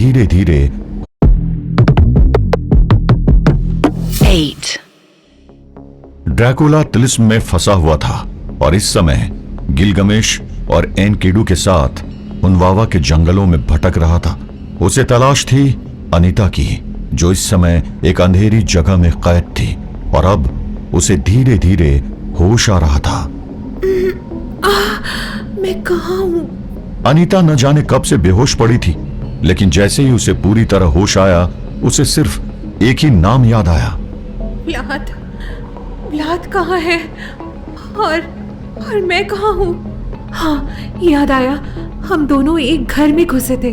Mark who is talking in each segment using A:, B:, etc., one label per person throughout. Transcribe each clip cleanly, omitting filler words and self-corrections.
A: धीरे धीरे
B: 8,
A: ड्रैकुला तिलिस्म में फंसा हुआ था और इस समय गिलगमेश और एनकिडू के साथ उनवावा के जंगलों में भटक रहा था। उसे तलाश थी अनीता की, जो इस समय एक अंधेरी जगह में कैद थी और अब उसे धीरे धीरे होश आ रहा था।
C: मैं कहाँ हूँ?
A: अनीता न जाने कब से बेहोश पड़ी थी, लेकिन जैसे ही उसे पूरी तरह होश आया, उसे सिर्फ एक ही नाम याद आया।
C: व्लाद, व्लाद कहाँ है? और मैं कहाँ हूँ? हाँ, याद आया। हम दोनों एक घर में घुसे थे,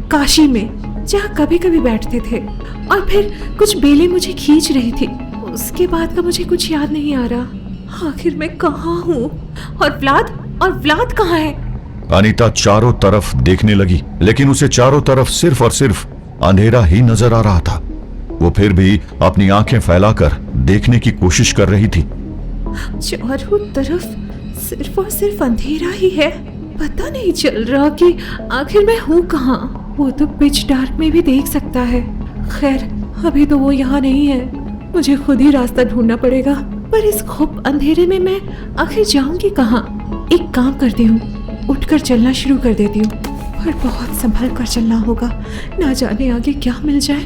C: काशी में, जहाँ कभी कभी बैठते थे, और फिर कुछ बेलें मुझे खींच रही थी। उसके बाद का मुझे कुछ याद नहीं आ रहा। आखिर मैं कहाँ हूँ? और व्लाद कहाँ है?
A: अनीता चारों तरफ देखने लगी, लेकिन उसे चारों तरफ सिर्फ और सिर्फ अंधेरा ही नजर आ रहा था। वो फिर भी अपनी आंखें फैलाकर देखने की कोशिश कर रही थी।
C: चारों तरफ सिर्फ और सिर्फ अंधेरा ही है। पता नहीं चल रहा कि आखिर मैं हूँ कहाँ। वो तो पिच डार्क में भी देख सकता है। खैर, अभी तो वो यहाँ नहीं है। मुझे खुद ही रास्ता ढूंढना पड़ेगा। पर इस खूब अंधेरे में मैं आखिर जाऊंगी कहाँ? एक काम करती हूँ, उठकर चलना शुरू कर देती हूँ, पर बहुत संभल कर चलना होगा। ना जाने आगे क्या मिल जाए।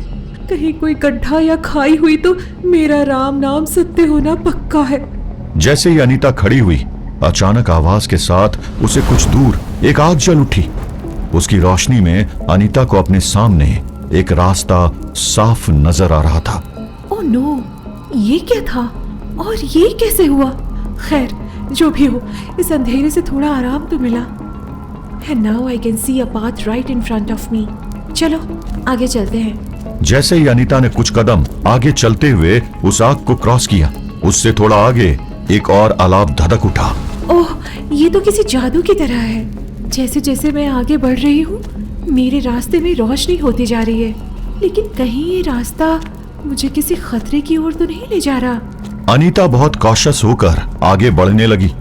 C: कहीं कोई गड्ढा या खाई हुई तो मेरा राम नाम सत्य होना पक्का है।
A: जैसे ही अनीता खड़ी हुई, अचानक आवाज के साथ उसे कुछ दूर एक आग जल उठी। उसकी रोशनी में अनीता को अपने सामने एक रास्ता साफ नजर आ रहा था।
C: ओह नो, ये क्या था और ये कैसे हुआ? खैर, जो भी हो, इस अंधेरे से थोड़ा आराम तो मिला। And now I can see a path right in front of me. चलो आगे चलते हैं।
A: जैसे ही अनीता ने कुछ कदम आगे चलते हुए उस आग को क्रॉस किया, उससे थोड़ा आगे एक और अलाव धधक उठा।
C: ओह, ये तो किसी जादू की तरह है। जैसे जैसे मैं आगे बढ़ रही हूँ, मेरे रास्ते में रोशनी होती जा रही है, लेकिन कहीं ये रास्ता मुझे किसी खतरे की ओर तो नहीं ले जा रहा।
A: अनीता बहुत कॉशियस होकर आगे बढ़ने लगी।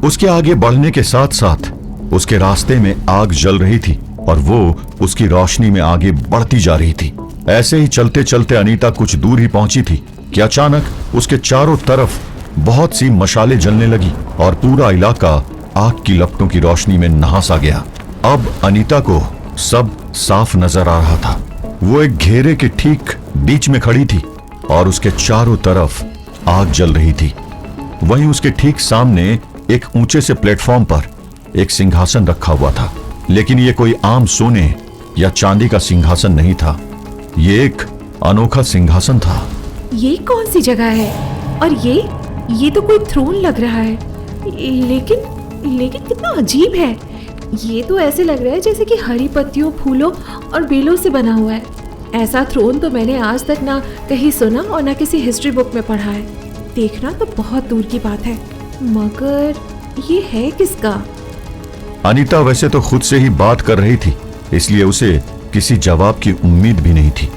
A: उसके आगे बढ़ने के साथ साथ उसके रास्ते में आग जल रही थी और वो उसकी रोशनी में आगे बढ़ती जा रही थी। ऐसे ही चलते चलते अनीता कुछ दूर ही पहुंची थी कि अचानक उसके चारों तरफ बहुत सी मशालें जलने लगी और पूरा इलाका आग की लपटों की रोशनी में नहास आ गया। अब अनीता को सब साफ नजर आ रहा था। वो एक घेरे के ठीक बीच में खड़ी थी और उसके चारों तरफ आग जल रही थी। वहीं उसके ठीक सामने एक ऊंचे से प्लेटफॉर्म पर एक सिंहासन रखा हुआ था, लेकिन ये कोई आम सोने या चांदी का सिंहासन नहीं था। ये एक अनोखा सिंहासन था।
C: ये कौन सी जगह है? और ये तो कोई थ्रोन लग रहा है, लेकिन कितना अजीब है। ये तो ऐसे लग रहा है जैसे कि हरी पत्तियों, फूलों और बेलों से बना हुआ है। ऐसा थ्रोन तो मैंने आज तक ना कहीं सुना और ना किसी हिस्ट्री बुक में पढ़ा है। देखना तो बहुत दूर की बात है, मगर ये है किसका?
A: अनीता वैसे तो खुद से ही बात कर रही थी, इसलिए उसे किसी जवाब की उम्मीद भी नहीं थी,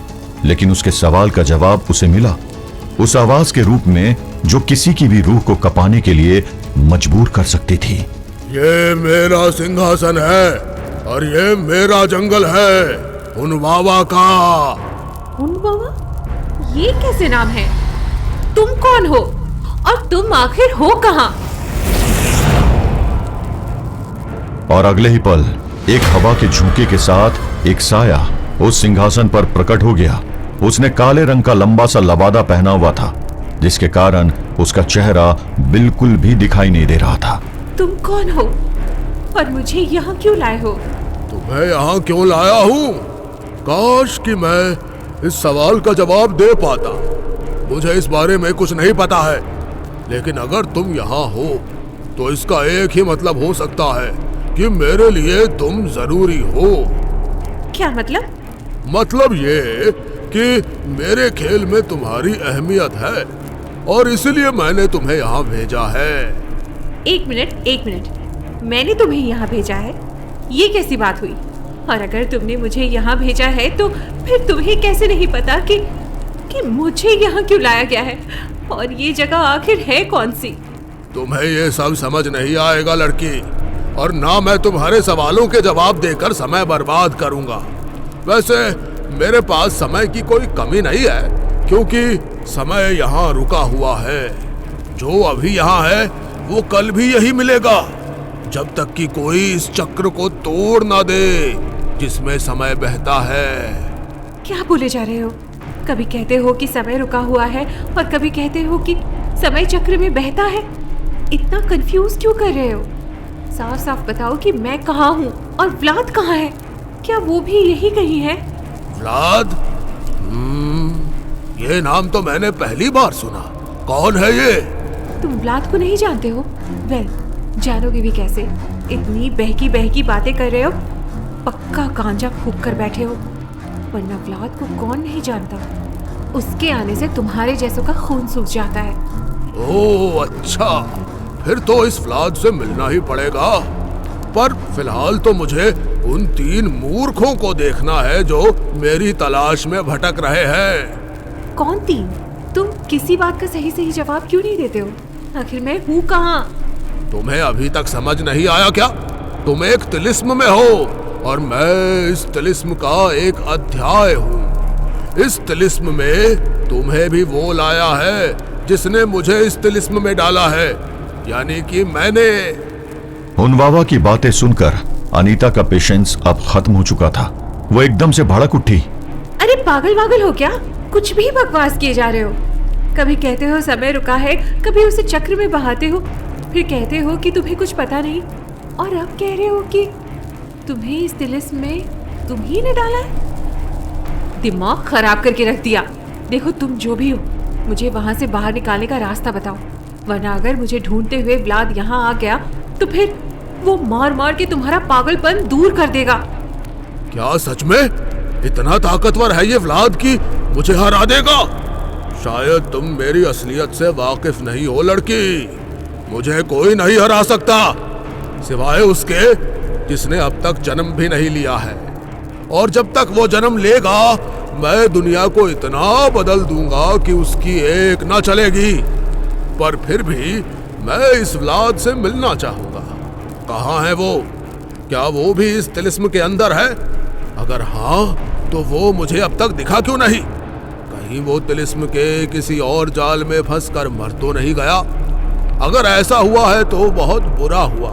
A: लेकिन उसके सवाल का जवाब उसे मिला, उस आवाज के रूप में जो किसी की भी रूह को कपाने के लिए मजबूर कर सकती थी।
D: ये मेरा सिंहासन है और ये मेरा जंगल है, उनवावा का।
C: उनवावा? ये कैसे नाम है? तुम कौन हो और तुम आखिर हो कहाँ?
A: और अगले ही पल एक हवा के झोंके के साथ एक साया उस सिंहासन पर प्रकट हो गया। उसने काले रंग का लंबा सा लबादा पहना हुआ था, जिसके कारण उसका चेहरा बिल्कुल भी दिखाई नहीं दे रहा था।
C: तुम कौन हो और मुझे यहाँ क्यों लाए हो?
D: तुम्हें यहाँ क्यों लाया हूँ? काश कि मैं इस सवाल का जवाब दे पाता। मुझे इस बारे में कुछ नहीं पता है, लेकिन अगर तुम यहाँ हो तो इसका एक ही मतलब हो सकता है कि मेरे लिए तुम जरूरी हो।
C: क्या मतलब?
D: मतलब ये कि मेरे खेल में तुम्हारी अहमियत है और इसलिए मैंने तुम्हें यहाँ भेजा है।
C: एक मिनट, मैंने तुम्हें यहाँ भेजा है? ये कैसी बात हुई? और अगर तुमने मुझे यहाँ भेजा है तो फिर तुम्हें कैसे नहीं पता कि मुझे यहाँ क्यों लाया गया है और ये जगह आखिर है कौन सी?
D: तुम्हें ये सब समझ नहीं आएगा लड़की, और ना मैं तुम्हारे सवालों के जवाब देकर समय बर्बाद करूंगा। वैसे मेरे पास समय की कोई कमी नहीं है, क्योंकि समय यहाँ रुका हुआ है। जो अभी यहाँ है वो कल भी यही मिलेगा, जब तक कि कोई इस चक्र को तोड़ ना दे जिसमें समय बहता है।
C: क्या बोले जा रहे हो? कभी कहते हो कि समय रुका हुआ है और कभी कहते हो कि समय चक्र में बहता है। इतना कंफ्यूज क्यों कर रहे हो? साफ साफ बताओ कि मैं कहाँ हूँ और व्लाद कहाँ है? क्या वो भी यही कहीं है?
D: व्लाद? ये नाम तो मैंने पहली बार सुना। कौन है ये?
C: तुम व्लाद को नहीं जानते हो? वेल, जानोगे भी कैसे? इतनी बहकी बहकी बातें कर रहे हो, पक्का गांजा फूंक कर बैठे हो। वरना व्लाद को कौन नहीं जानता? उसके आने से तुम्हारे जैसों का खून सूख जाता है।
D: ओह अच्छा, फिर तो इस व्लाद से मिलना ही पड़ेगा। पर फिलहाल तो मुझे उन 3 मूर्खों को देखना है जो मेरी तलाश में भटक रहे हैं।
C: कौन 3? तुम किसी बात का सही सही जवाब क्यों नहीं देते हो? आखिर मैं हूँ कहाँ?
D: तुम्हें अभी तक समझ नहीं आया क्या? तुम एक तिलिस्म में हो और मैं इस तिलिस्म का एक अध्याय हूँ। इस तिलिस्म में तुम्हें भी वो लाया है जिसने मुझे इस तिलिस्म में डाला है, यानी कि मैंने।
A: हुनवावा की बातें सुनकर अनीता का पेशेंस अब खत्म हो चुका था। वो एकदम से भड़क उठी।
C: अरे पागल वागल हो क्या? कुछ भी बकवास किए जा रहे हो। कभी कहते हो समय रुका है, कभी उसे चक्र में बहाते हो, फिर कहते हो कि तुम्हें कुछ पता नहीं, और अब कह रहे हो कि तुम्हें इस तिलिस्म में तुम ही ने डाला है। दिमाग खराब करके रख दिया। देखो तुम जो भी हो, मुझे वहां से बाहर निकालने का रास्ता बताओ, वरना अगर मुझे ढूंढते हुए व्लाद यहाँ आ गया तो फिर वो मार मार के तुम्हारा पागलपन दूर कर देगा।
D: क्या सच में इतना ताकतवर है ये व्लाद कि मुझे हरा देगा? शायद तुम मेरी असलियत से वाकिफ नहीं हो लड़की। मुझे कोई नहीं हरा सकता सिवाय उसके जिसने अब तक जन्म भी नहीं लिया है, और जब तक वो जन्म लेगा मैं दुनिया को इतना बदल दूंगा कि उसकी एक ना चलेगी। पर फिर भी मैं इस व्लाद से मिलना चाहूंगा। कहाँ है वो? क्या वो भी इस तिलिस्म के अंदर है? अगर हाँ तो वो मुझे अब तक दिखा क्यों नहीं? कहीं वो तिलिस्म के किसी और जाल में फंसकर मर तो नहीं गया? अगर ऐसा हुआ है तो बहुत बुरा हुआ,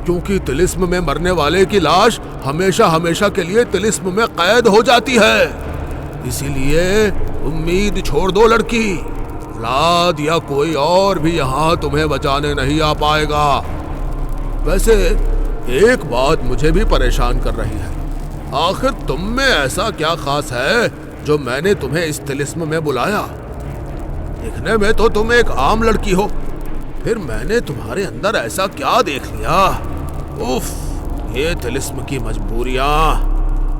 D: क्योंकि तिलिस्म में मरने वाले की लाश हमेशा हमेशा के लिए तिलिस्म में कैद हो जाती है। इसीलिए उम्मीद छोड़ दो लड़की। व्लाद या कोई और भी यहाँ तुम्हें बचाने नहीं आ पाएगा। वैसे एक बात मुझे भी परेशान कर रही है। आखिर तुम में ऐसा क्या खास है जो मैंने तुम्हें इस तिलिस्म में बुलाया? दिखने में तो तुम एक आम लड़की हो, फिर मैंने तुम्हारे अंदर ऐसा क्या देख लिया? उफ, ये तिलिस्म की मजबूरियां।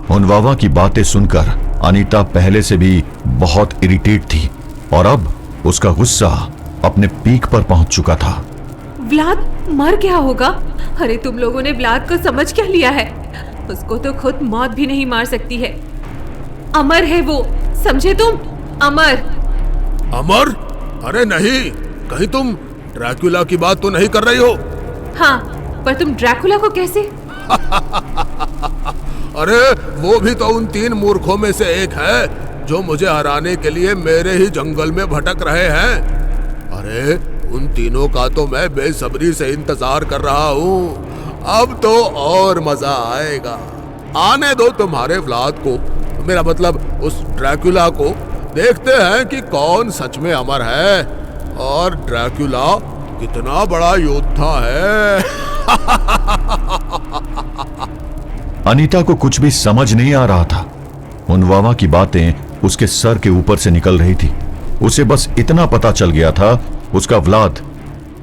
A: हुनवावा की बातें सुनकर अनीता पहले से भी बहुत इरिटेट थी और अब उसका गुस्सा अपने पीक पर पहुंच चुका था।
C: व्लाद मर गया होगा? अरे तुम लोगों ने व्लाद को समझ क्या लिया है? उसको तो खुद मौत भी नहीं मार सकती है। अमर है वो, समझे तुम? अमर।
D: अमर? अरे नहीं, कहीं तुम ड्रैकुला की बात तो नहीं कर रही हो?
C: हाँ, पर तुम ड्रैकुला को कैसे?
D: अरे वो भी तो उन 3 मूर्खों में से एक है जो मुझे हराने के लिए मेरे ही जंगल में भटक रहे हैं। अरे उन तीनों का तो मैं बेसब्री से इंतजार कर रहा हूँ। अब तो और मजा आएगा। आने दो तुम्हारे व्लाद को, मेरा मतलब उस ड्रैकुला को। देखते हैं कि कौन सच में अमर है और ड्रैकुला कितना बड़ा योद्धा है।
A: अनीता को कुछ भी समझ नहीं आ रहा था। हुनवावा की बातें उसके सर के ऊपर से निकल रही थी। उसे बस इतना पता चल गया था उसका व्लाद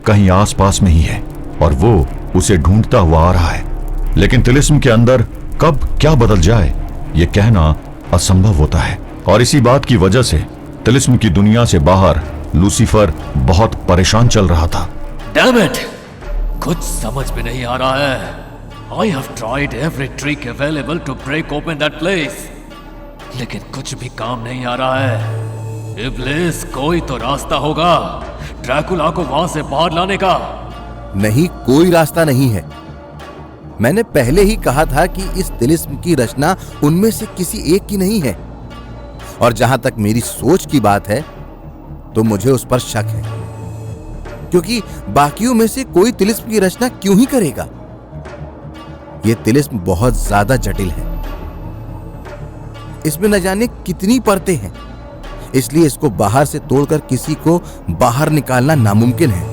A: कहीं आसपास में ही है और वो उसे ढूंढता हुआ आ रहा है। लेकिन तिलिस्म के अंदर कब क्या बदल जाए ये कहना असंभव होता है, और इसी बात की वजह से तिलिस्म की दुनिया से बाहर लूसीफर बहुत परेशान चल रहा था।
B: Damn it! कुछ समझ में नहीं आ रहा है। I have tried every trick available to break open that place, लेकिन कुछ भी काम नहीं आ रहा है। इब्लिस, कोई तो रास्ता होगा ड्रैकुला को वहां से बाहर लाने का।
E: नहीं, कोई रास्ता नहीं है। मैंने पहले ही कहा था कि इस तिलिस्म की रचना उनमें से किसी एक की नहीं है। और जहां तक मेरी सोच की बात है तो मुझे उस पर शक है, क्योंकि बाकियों में से कोई तिलिस्म की रचना क्यों ही करेगा। यह तिलिस्म बहुत ज्यादा जटिल है, इसमें न जाने कितनी परतें हैं, इसलिए इसको बाहर से तोड़कर किसी को बाहर निकालना नामुमकिन है।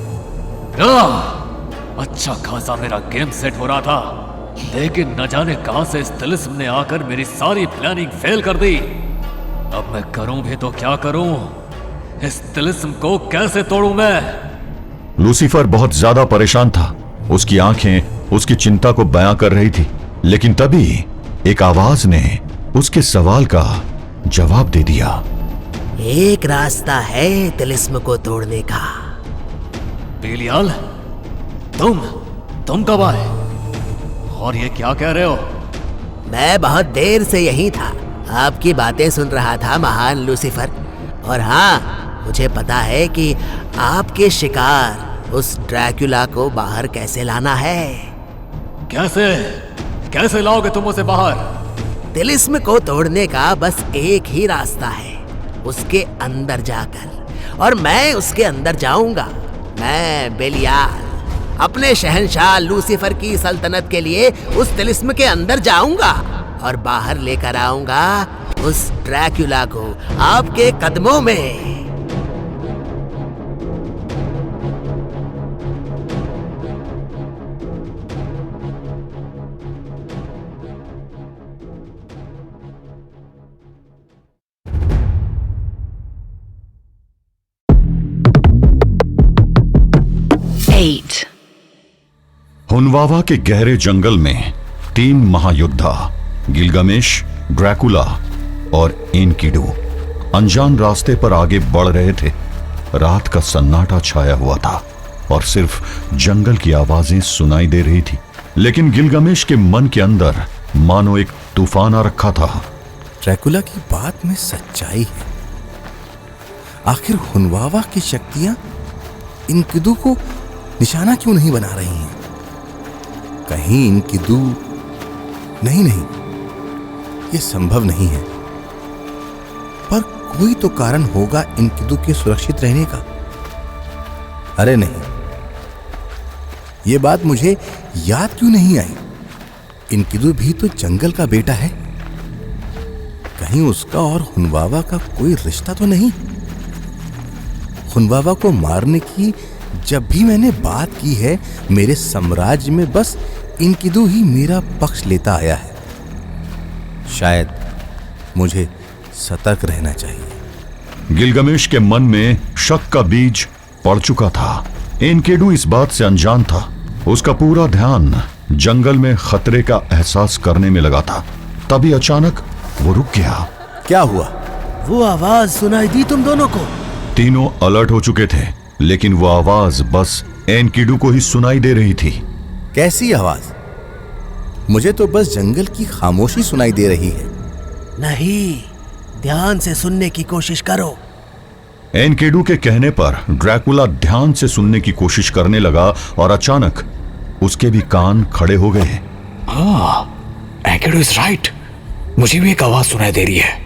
B: अच्छा खासा मेरा गेम सेट हो रहा था, लेकिन न जाने कहां से इस तिलिस्म ने आकर मेरी सारी प्लानिंग फेल कर दी। अब मैं करूं भी तो क्या करूं? इस तिलिस्म को कैसे तोड़ूं मैं?
A: लूसीफर बहुत ज्यादा परेशान था। उसकी आंखें उसकी चिंता को बयां कर रही थी, लेकिन तभी एक आवाज ने उसके सवाल का जवाब दे दिया।
F: एक रास्ता है तिलिस्म को तोड़ने का।
B: बेलियाल, तुम कब आए? और ये क्या कह रहे हो?
F: मैं बहुत देर से यही था, आपकी बातें सुन रहा था महान लूसीफर। और हाँ, मुझे पता है कि आपके शिकार उस ड्रैकुला को बाहर कैसे लाना है।
B: कैसे लाओगे तुम उसे बाहर?
F: तिलिस्म को तोड़ने का बस एक ही रास्ता है, उसके अंदर जाकर। और मैं उसके अंदर जाऊंगा। मैं बेलियाल अपने शहंशाह लूसीफर की सल्तनत के लिए उस तिलिस्म के अंदर जाऊंगा और बाहर लेकर आऊंगा उस ड्रैकुला को आपके कदमों में।
A: हुनवावा के गहरे जंगल में 3 महायोद्धा गिलगामेश, ड्रैकुला और एनकिडू अनजान रास्ते पर आगे बढ़ रहे थे। रात का सन्नाटा छाया हुआ था और सिर्फ जंगल की आवाजें सुनाई दे रही थी, लेकिन गिलगामेश के मन के अंदर मानो एक तूफान आ रखा था।
E: ड्रैकुला की बात में सच्चाई है। आखिर हुनवावा की शक्तियां एनकिडू को निशाना क्यों नहीं बना रही हैं? कहीं एनकिडू नहीं, यह संभव नहीं है। पर कोई तो कारण होगा एनकिडू के सुरक्षित रहने का। अरे नहीं, यह बात मुझे याद क्यों नहीं आई? एनकिडू भी तो जंगल का बेटा है। कहीं उसका और हुनवावा का कोई रिश्ता तो नहीं? हुनवावा को मारने की जब भी मैंने बात की है, मेरे साम्राज्य में बस एनकिडू ही मेरा पक्ष लेता आया है। शायद मुझे सतर्क रहना चाहिए।
A: गिलगामेश के मन में शक का बीज पड़ चुका था। एनकिडू इस बात से अनजान था। उसका पूरा ध्यान जंगल में खतरे का एहसास करने में लगा था। तभी अचानक वो रुक गया।
E: क्या हुआ?
F: वो आवाज सुनाई दी तुम दोनों को?
A: तीनों अलर्ट हो चुके थे, लेकिन वो आवाज बस एनकिडू को ही सुनाई दे रही थी।
E: कैसी आवाज? मुझे तो बस जंगल की खामोशी सुनाई दे रही है।
F: नहीं, ध्यान से सुनने की कोशिश करो।
A: एनकिडू के कहने पर ड्रैकुला ध्यान से सुनने की कोशिश करने लगा और अचानक उसके भी कान खड़े हो गए।
G: एनकिडू इज राइट, मुझे भी एक आवाज सुनाई दे रही है।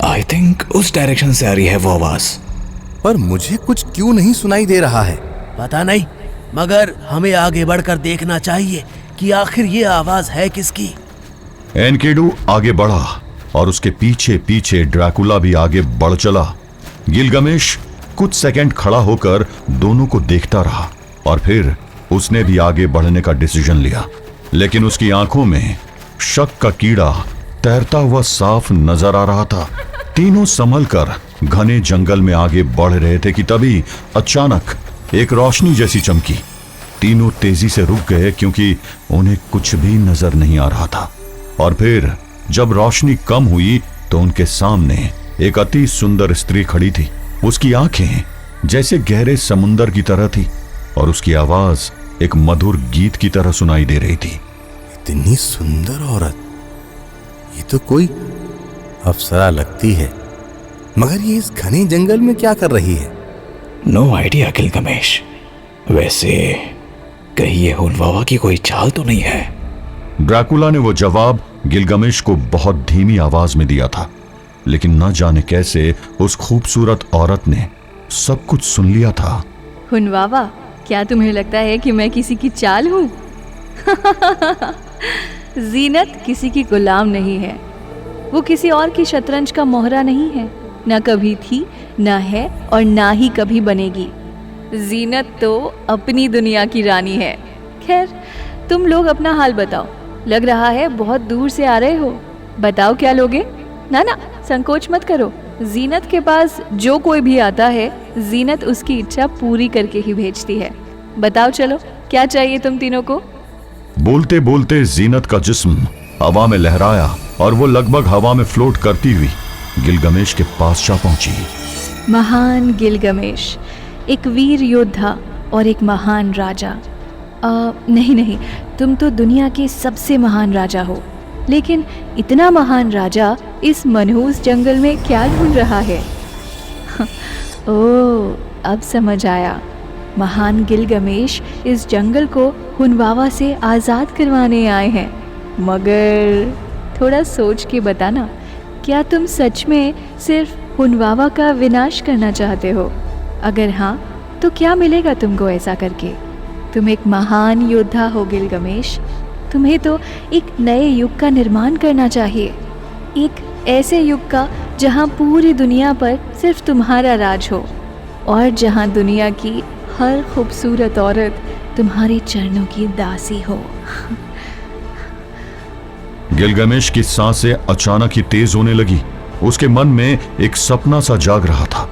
G: आई थिंक उस डायरेक्शन से आ रही है वो आवाज।
E: पर मुझे कुछ क्यों नहीं सुनाई दे रहा है?
F: पता नहीं, मगर हमें आगे बढ़कर देखना चाहिए कि आखिर ये आवाज है किसकी।
A: एनकिडू आगे बढ़ा और उसके पीछे पीछे ड्रैकुला भी आगे बढ़ चला। गिलगामेश कुछ सेकंड खड़ा होकर दोनों को देखता रहा और फिर उसने भी आगे बढ़ने का डिसीजन लिया, लेकिन उसकी आंखों में शक का कीड़ा तैरता हुआ साफ नजर आ रहा था। तीनों संभल कर घने जंगल में आगे बढ़ रहे थे कि तभी अचानक एक रोशनी जैसी चमकी। तीनों तेजी से रुक गए क्योंकि उन्हें कुछ भी नजर नहीं आ रहा था। और फिर जब रोशनी कम हुई तो उनके सामने एक अति सुंदर स्त्री खड़ी थी। उसकी आंखें जैसे गहरे समुंदर की तरह थी और उसकी आवाज एक मधुर गीत की तरह सुनाई दे रही थी।
E: इतनी सुंदर औरत, ये तो कोई अप्सरा लगती है, मगर ये इस घने जंगल में क्या कर रही है?
G: No idea Gilgamesh. वैसे कहीं ये हुनवावा की कोई चाल तो नहीं है?
A: ड्रैकुला ने वो जवाब गिलगमेश को बहुत धीमी आवाज में दिया था, लेकिन न जाने कैसे उस खूबसूरत औरत ने सब कुछ सुन लिया था।
H: हुनवावा, क्या तुम्हें लगता है कि मैं किसी की चाल हूँ? जीनत किसी की गुलाम नहीं है। वो किसी और की शतरंज का मोहरा नहीं है, ना कभी थी, ना है और ना ही कभी बनेगी। जीनत तो अपनी दुनिया की रानी है। खैर, तुम लोग अपना हाल बताओ। लग रहा है बहुत दूर से आ रहे हो। बताओ क्या लोगे? ना ना, संकोच मत करो। जीनत के पास जो कोई भी आता है, जीनत उसकी इच्छा पूरी करके ही भेजती है। बताओ चलो, क्या चाहिए तुम तीनों को?
A: बोलते बोलते जीनत का जिस्म हवा में लहराया और वो लगभग हवा में फ्लोट करती हुई गिलगमेश के पास जा पहुंची।
H: महान गिलगमेश, एक वीर योद्धा और एक महान राजा। नहीं, तुम तो दुनिया के सबसे महान राजा हो, लेकिन इतना महान राजा इस मनहूस जंगल में क्या ढूंढ रहा है? ओह, अब समझ आया। महान गिलगमेश इस जंगल को हुनवावा से आज़ाद करवाने आए हैं। मगर थोड़ा सोच के बताना, क्या तुम सच में सिर्फ हुनवावा का विनाश करना चाहते हो? अगर हाँ, तो क्या मिलेगा तुमको ऐसा करके? तुम एक महान योद्धा हो गिलगमेश। तुम्हें तो एक नए युग का निर्माण करना चाहिए, एक ऐसे युग का जहाँ पूरी दुनिया पर सिर्फ तुम्हारा राज हो और जहाँ दुनिया की हर खूबसूरत औरत तुम्हारे चरणों की दासी हो।
A: गिलगमेश की सांसें अचानक ही तेज होने लगी। उसके मन में एक सपना सा जाग रहा था,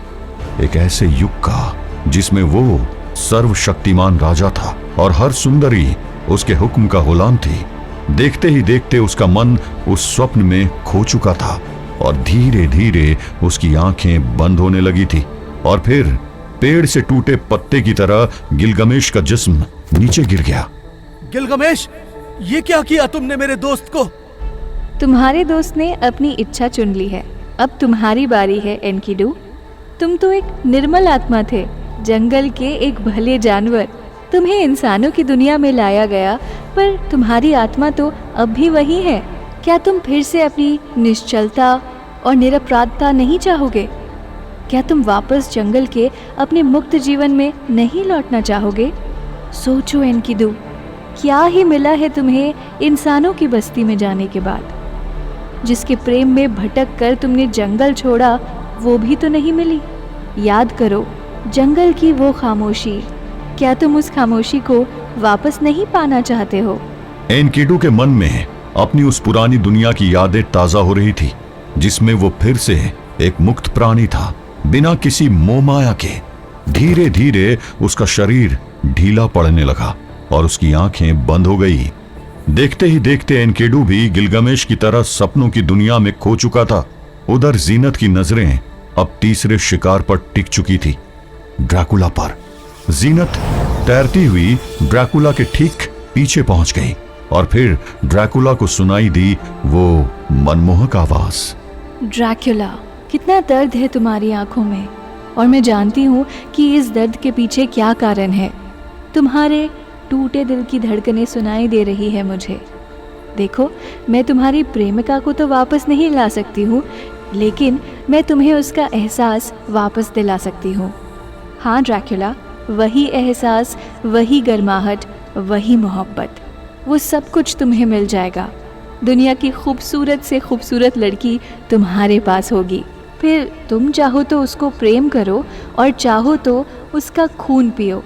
A: एक ऐसे युग का जिसमें वो सर्वशक्तिमान राजा था और हर सुंदरी उसके हुक्म का गुलाम थी। देखते ही देखते उसका मन उस स्वप्न में खो चुका था और धीरे धीरे उसकी आंखें बंद होने लगी थी और फिर पेड़ से टूटे पत्ते की तरह गिलगमेश का जिस्म नीचे गिर गया।
F: गिलगमेश, ये क्या किया तुमने मेरे दोस्त को?
H: तुम्हारे दोस्त ने अपनी इच्छा चुन ली है। अब तुम्हारी बारी है एनकिडू। तुम तो एक निर्मल आत्मा थे, जंगल के एक भले जानवर। तुम्हें इंसानों की दुनिया में लाया गया, पर तुम्हारी आत्मा तो अब भी वही है। क्या तुम फिर से अपनी निश्चलता और निरपराधता नहीं चाहोगे? क्या तुम वापस जंगल के अपने मुक्त जीवन में नहीं लौटना चाहोगे? सोचो एनकिडू, क्या ही मिला है तुम्हें इंसानों की बस्ती में जाने के बाद? जिसके प्रेम में भटक कर तुमने जंगल छोड़ा, वो भी तो नहीं मिली। याद करो जंगल की वो खामोशी। क्या तुम उस खामोशी को वापस नहीं पाना चाहते हो?
A: एनकिडू के मन में अपनी उस पुरानी दुनिया की यादें ताजा हो रही थी, जिसमें वो फिर से एक मुक्त प्राणी था, बिना किसी मोह माया के। धीरे धीरे उसका शरीर ढीला पड़ने लगा और उसकी आंखें बंद हो गई। देखते ही देखते एनकिडू भी गिलगमेश की तरह सपनों की दुनिया में खो चुका था। उधर जीनत की नजरें अब तीसरे शिकार पर टिक चुकी थी, ड्रैकुला पर। जीनत तैरती हुई ड्रैकुला के ठीक पीछे पहुंच गई और फिर ड्रैकुला को सुनाई दी वो मनमोहक आवाज।
H: ड्रैकुला, कितना दर्द है तुम्हारी आंखों में, और मैं जानती हूँ कि इस दर्द के पीछे क्या कारण है। तुम्हारे टूटे दिल की धड़कनें सुनाई दे रही है मुझे। देखो, मैं तुम्हारी प्रेमिका को तो वापस नहीं ला सकती हूँ, लेकिन मैं तुम्हें उसका एहसास वापस दिला सकती हूँ। हाँ ड्रैकुला, वही एहसास, वही गर्माहट, वही मोहब्बत, वो सब कुछ तुम्हें मिल जाएगा। दुनिया की खूबसूरत से खूबसूरत लड़की तुम्हारे पास होगी। फिर तुम चाहो तो उसको प्रेम करो और चाहो तो उसका खून पियो।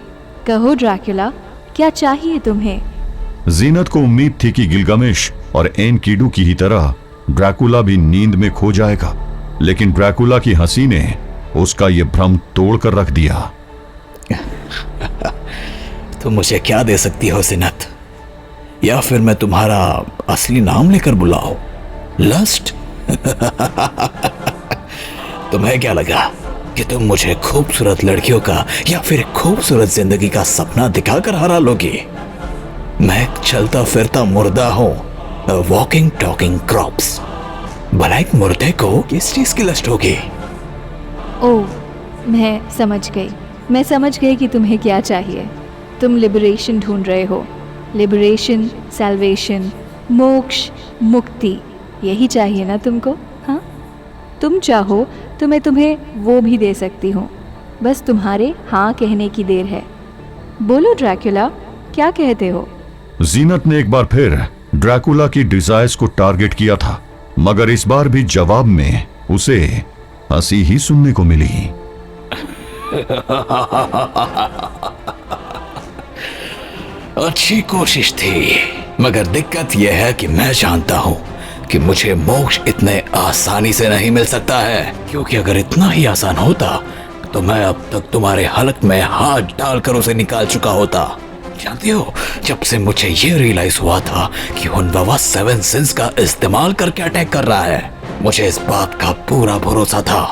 H: कहो ड्रैकुला, क्या चाहिए तुम्हें?
A: जीनत को उम्मीद थी कि गिलगमेश और एनकिडू की ही तरह ड्रैकुला भी नींद में खो जाएगा, लेकिन ड्रैकुला की हंसी ने उसका ये भ्रम तोड़ कर रख दिया।
G: तुम मुझे क्या दे सकती हो जीनत? या फिर मैं तुम्हारा असली नाम लेकर बुलाऊं? लस्ट? तुम्हें क्या लगा कि तुम मुझे खूबसूरत लड़कियों का या फिर खूबसूरत जिंदगी का सपना दिखाकर हरा लोगी? मैं एक चलता फिरता मुर्दा हूं, वॉकिंग टॉकिंग क्रॉप्स। भला एक मुर्दे को किस चीज की लस्ट होगी?
H: ओह, मैं समझ गई कि तुम्हें क्या चाहिए। तुम लिबरेशन ढूंढ रहे हो। लिबरेशन, सैल्वेशन, मोक्ष, मुक्ति, यही चाहिए ना तुमको? हाँ, तुम चाहो तो मैं तुम्हें वो भी दे सकती हूँ, बस तुम्हारे हाँ कहने की देर है। बोलो ड्रैकुला, क्या कहते हो?
A: जीनत ने एक बार फिर ड्रैकुला की डिजायर्स को टारगेट किया था, मगर इस बार भी जवाब में उसे हंसी ही सुनने को मिली।
G: अच्छी कोशिश थी, मगर दिक्कत यह है कि मैं जानता हूं कि मुझे मोक्ष इतने आसानी से नहीं मिल सकता है, क्योंकि अगर इतना ही आसान होता तो मैं अब तक तुम्हारे हलक में हाथ डालकर उसे निकाल चुका होता। जानती हो, जब से मुझे ये रियलाइज हुआ था कि हुनवावा 7 सिंस का इस्तेमाल करके अटैक कर रहा है, मुझे इस बात का पूरा भरोसा था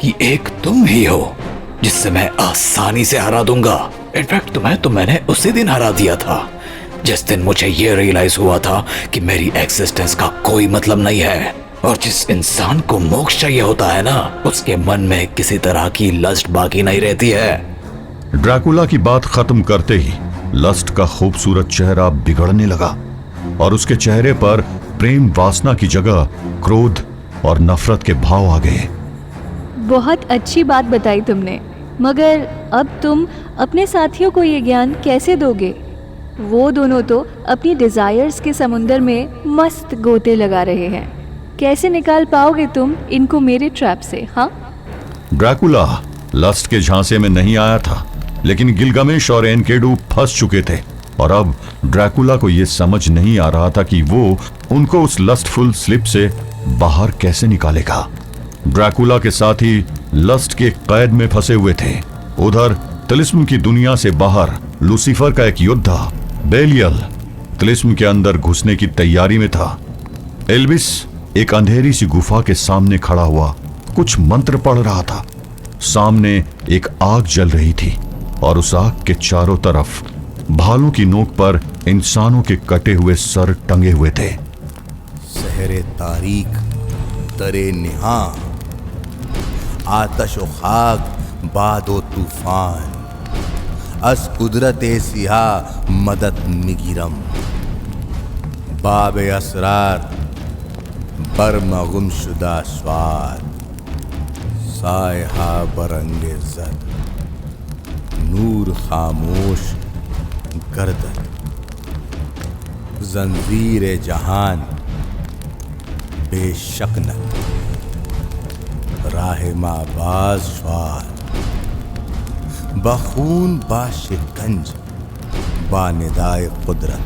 G: कि एक तुम ही हो जिससे मैं आसानी से हरा दूंगा। इनफैक्ट तुम्हें तो मैंने उसी दिन हरा दिया था जिस दिन मुझे ये रियलाइज हुआ था कि मेरी एग्जिस्टेंस का कोई मतलब नहीं है, और जिस इंसान को मोक्ष चाहिए होता है ना, उसके मन में किसी तरह की लस्ट बाकी नहीं रहती है।
A: ड्रैकुला की बात खत्म करते ही लस्ट का खूबसूरत चेहरा बिगड़ने लगा और उसके चेहरे पर प्रेम वासना की जगह क्रोध और नफरत के भाव आ गए।
H: बहुत अच्छी बात बताई तुमने, मगर अब तुम अपने साथियों को ये ज्ञान कैसे दोगे? वो दोनों तो अपनी डिजायर्स के समुंदर में मस्त गोते लगा रहे हैं। कैसे निकाल पाओगे तुम इनको मेरे ट्रैप से? हाँ,
A: ड्रैकुला लस्ट के झांसे में नहीं आया था, लेकिन गिलगमेश और एनकेडू फंस चुके थे और अब ड्रैकुला को यह समझ नहीं आ रहा था कि वो उनको उस लस्टफुल स्लिप से बाहर कैसे निकालेगा। ड्रैकुला के साथ ही लस्ट के कैद में फंसे हुए थे। उधर तिलिस्म की दुनिया से बाहर लूसीफर का एक योद्धा बेलियल तिलिस्म के अंदर घुसने की तैयारी में था। एल्विस एक अंधेरी सी गुफा के सामने खड़ा हुआ कुछ मंत्र पढ़ रहा था। सामने एक आग जल रही थी और उस आग के चारों तरफ भालों की नोक पर इंसानों के कटे हुए सर टंगे हुए थे।
E: सहरे तारीख तरे निहा, आतश व खाक बादो तूफान, अस कुदरत सिहा मदद मिगिरम, बाब असरार बर्मा गुमशुदा स्वाद, सायहा बरंगे जर, नूर खामोश गर्दन, जंजीर जहान बेशक न, राह माबाज स्वाद, बखून बाशिकंज बानिदाए कुदरत,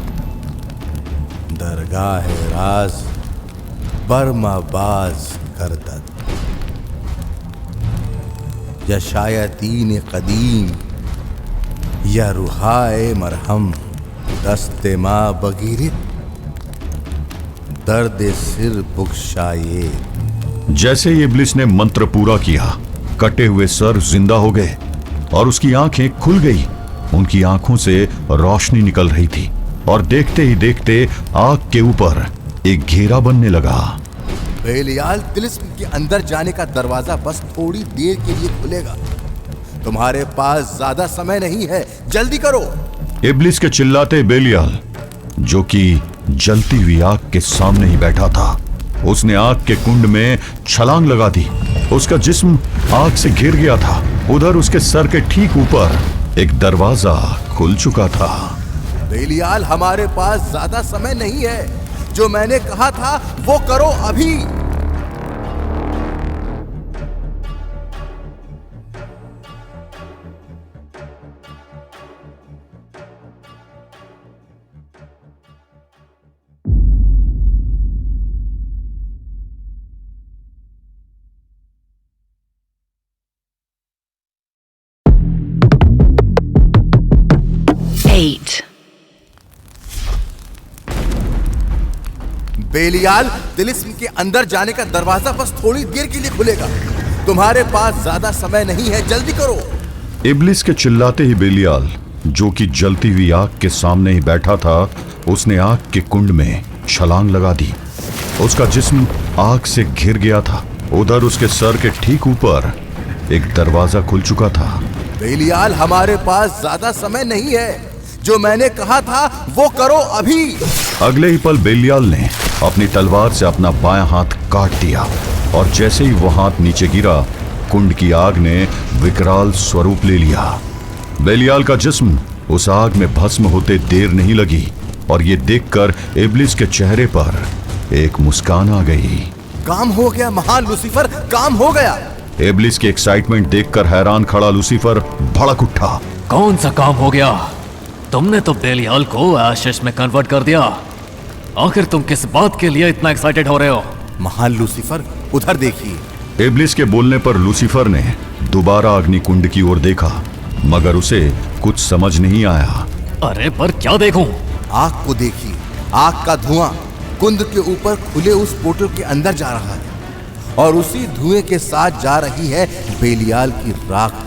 E: दरगाह राज बर्माबाज गर्दन, या शायतीन कदीम या रुहाए मरहम, दस्ते माँ बगीरित दर्द सिर बुख्शाये।
A: जैसे ही इब्लिस ने मंत्र पूरा किया, कटे हुए सर जिंदा हो गए और उसकी आंखें खुल गई। उनकी आंखों से रोशनी निकल रही थी और देखते ही देखते आग के ऊपर एक घेरा बनने लगा।
E: बेलियाल, तिलिस्म के अंदर जाने का दरवाजा बस थोड़ी देर के लिए खुलेगा। तुम्हारे पास ज्यादा समय नहीं है, जल्दी करो।
A: इब्लिस के चिल्लाते बेलियाल, जो कि जलती हुई आग के सामने ही बैठा था, उसने आग के कुंड में छलांग लगा दी। उसका जिस्म आग से घिर गया था। उधर उसके सर के ठीक ऊपर एक दरवाजा खुल चुका था।
E: बेलियाल, हमारे पास ज्यादा समय नहीं है, जो मैंने कहा था वो करो अभी। बेलियाल, तिलिस्म के अंदर जाने का दरवाजा बस थोड़ी देर के लिए खुलेगा। तुम्हारे पास ज्यादा समय नहीं है, जल्दी करो।
A: इब्लिस के चिल्लाते ही बेलियाल, जो कि जलती हुई आग के सामने ही बैठा था, उसने आग के कुंड में छलांग लगा दी। उसका जिस्म आग से घिर गया था। उधर उसके सर के ठीक ऊपर एक दरवाजा खुल चुका था।
E: बेलियाल, हमारे पास ज्यादा समय नहीं है, जो मैंने कहा था वो करो अभी।
A: अगले ही पल बेलियाल ने अपनी तलवार से अपना बायां हाथ काट दिया और जैसे ही वो हाथ नीचे गिरा, कुंड की आग ने विकराल स्वरूप ले लिया। बेलियाल का जिस्म उस आग में भस्म होते देर नहीं लगी और ये देखकर इब्लिस के चेहरे पर एक मुस्कान आ गई।
E: काम हो गया महान लूसीफर, काम हो गया।
A: इब्लिस की एक्साइटमेंट देखकर हैरान खड़ा लूसीफर भड़क उठा।
B: कौन सा काम हो गया? तुमने तो बेलियाल को एशेस में कन्वर्ट कर दिया। आखिर तुम किस बात के लिए इतना एक्साइटेड हो रहे हो?
E: महान लूसीफर, उधर देखिए।
A: इब्लिस के बोलने पर लूसीफर ने दोबारा अग्निकुंड की ओर देखा, मगर उसे कुछ समझ नहीं आया।
B: अरे पर क्या देखूं?
E: आग को देखिए, आग का धुआं कुंड के ऊपर खुले उस पोर्टल के अंदर जा रहा है और उसी धुएं के साथ जा रही है बेलियाल की राख।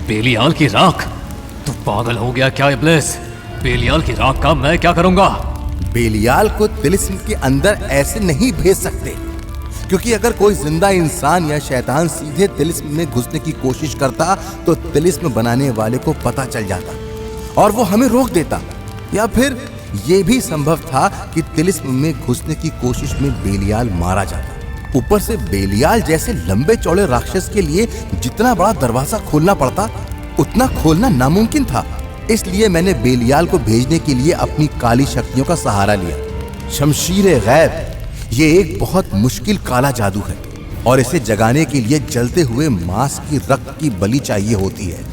B: बेलियाल की राख? तू पागल हो गया क्या इब्लिस? बेलियाल की राख का मैं क्या करूंगा?
E: बेलियाल को तिलिस्म के अंदर ऐसे नहीं भेज सकते, क्योंकि अगर कोई जिंदा इंसान या शैतान सीधे तिलिस्म में घुसने की कोशिश करता तो तिलिस्म बनाने वाले को पता चल जाता और वो हमें रोक देता। या फिर ये भी संभव था कि तिलिस्म में घुसने की कोशिश में बेलियाल मारा जाता। ऊपर से बेलियाल जैसे लंबे चौड़े राक्षस के लिए जितना बड़ा दरवाजा खोलना पड़ता, उतना खोलना नामुमकिन था। इसलिए मैंने बेलियाल को भेजने के लिए अपनी काली शक्तियों का सहारा लिया। शमशीर गैब ये एक बहुत मुश्किल काला जादू है और इसे जगाने के लिए जलते हुए मांस की रक्त की बलि चाहिए होती है।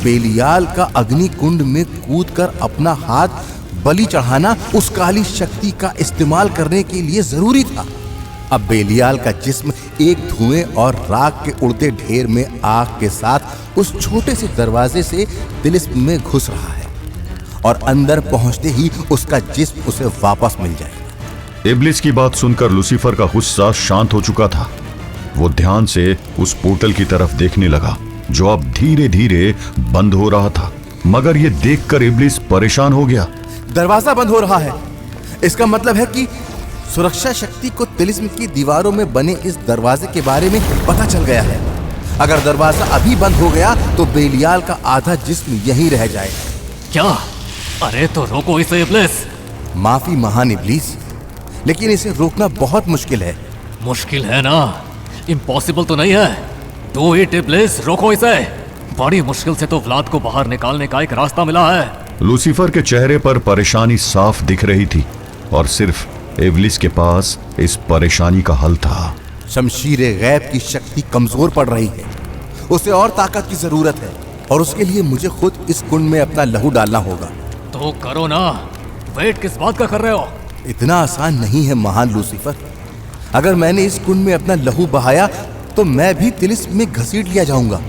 E: बेलियाल का अग्नि कुंड में कूदकर अपना हाथ बलि चढ़ाना उस काली शक्ति का इस्तेमाल करने के लिए जरूरी था। अब बेलियाल का जिस्म एक धुएं और राख के उड़ते ढेर में आग के साथ उस छोटे से दरवाजे से तिलिस्म में घुस रहा है और अंदर पहुंचते ही उसका जिस्म उसे वापस मिल जाएगा।
A: इब्लिस की बात सुनकर लूसीफर का गुस्सा शांत हो चुका था। वो ध्यान से उस पोर्टल की तरफ देखने लगा जो अब धीरे धीरे बंद हो रहा था, मगर ये देखकर इब्लिस परेशान हो गया।
E: दरवाजा बंद हो रहा है, इसका मतलब है कि सुरक्षा शक्ति को तिलिस्म की दीवारों में बने इस दरवाजे के बारे में पता चल गया है। अगर दरवाजा अभी बंद हो गया तो बेलियाल का आधा जिस्म यहीं रह जाएगा।
B: क्या? अरे तो रोको इसे इब्लिस।
E: माफी महान इब्लिस, लेकिन इसे रोकना बहुत मुश्किल है।
B: मुश्किल है ना? इम्पॉसिबल तो नहीं है। डू इट इब्लिस, रोको इसे। बड़ी मुश्किल से तो व्लाद को बाहर निकालने का एक रास्ता मिला है।
A: लूसीफर के चेहरे पर परेशानी साफ दिख रही थी और सिर्फ इब्लिस के पास इस परेशानी का हल था।
E: शमशीर गैब की शक्ति कमजोर पड़ रही है, उसे और ताकत की जरूरत है और उसके लिए मुझे खुद इस कुंड में अपना लहू डालना होगा।
B: तो करो ना, वेट किस बात का कर रहे हो?
E: इतना आसान नहीं है महान लूसीफर। अगर मैंने इस कुंड में अपना लहू बहाया तो मैं भी तिलिस्म में घसीट लिया जाऊंगा।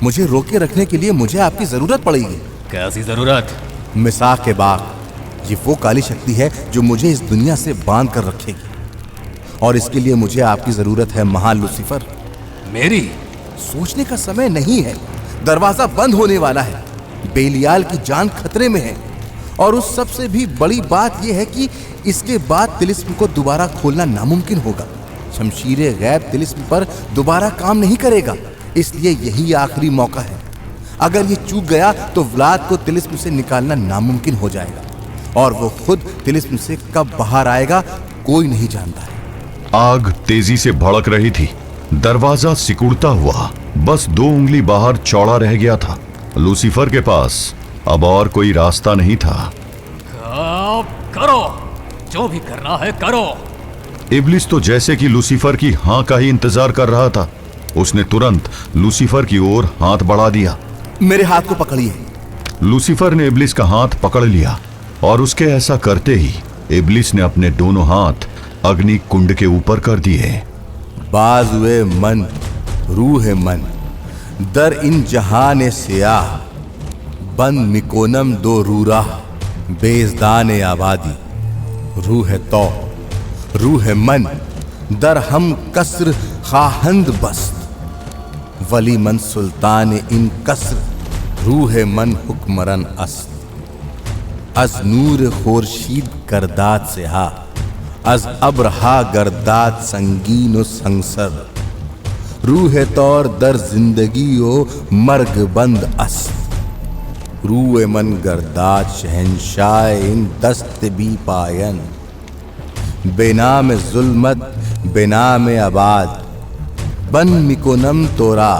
E: मुझे रोके रखने के लिए मुझे आपकी जरूरत पड़ेगी।
B: कैसी जरूरत?
E: मिसाक के बाग, ये वो काली शक्ति है जो मुझे इस दुनिया से बांध कर रखेगी और इसके लिए मुझे आपकी जरूरत है महान लूसीफर।
B: मेरी?
E: सोचने का समय नहीं है, दरवाजा बंद होने वाला है। बेलियाल की जान खतरे में है और उस सबसे भी बड़ी बात यह है कि इसके बाद तिलिस्म को दोबारा खोलना नामुमकिन होगा। शमशीर गैब तिलिस्म पर दोबारा काम नहीं करेगा, इसलिए यही आखिरी मौका है। अगर ये चूक गया तो व्लाद को तिलिस्म से निकालना नामुमकिन हो जाएगा और वो खुद तिलिस्म से कब बाहर आएगा कोई नहीं जानता है।
A: आग तेजी से भड़क रही थी। दरवाजा सिकुड़ता हुआ बस 2 उंगली बाहर चौड़ा रह गया था। लूसीफर के पास अब और कोई रास्ता नहीं था।
B: करो, जो भी करना है करो।
A: इब्लिस तो जैसे कि लूसीफर की हाँ का ही इंतजार कर रहा था। उसने तुरंत लूसीफर की ओर हाथ बढ़ा दिया।
E: मेरे हाथ को पकड़िए।
A: लूसीफर ने इब्लिस का हाथ पकड़ लिया और उसके ऐसा करते ही इब्लिस ने अपने दोनों हाथ अग्नि कुंड के ऊपर कर दिए।
E: बाजुए मन रूह मन दर इन जहान सियाह बन मिकोनम दो रूरा बेजदान आबादी रूह तो रूह मन दर हम कसर खाहंद बस्त वली मन सुल्तान इन कसर रूह मन हुक्मरन अस्त अज नूर खोर्शीद करदात से हा अज अब्रहा गर्दात संगीन संसर रूह तौर दर जिंदगी ओ मर्ग बंद अस्त रूए मन गर्दाद शहंशाह इन दस्त बी पायन, बेनाम जुल्मत बेनाम आबाद, बन मिकोनम तोरा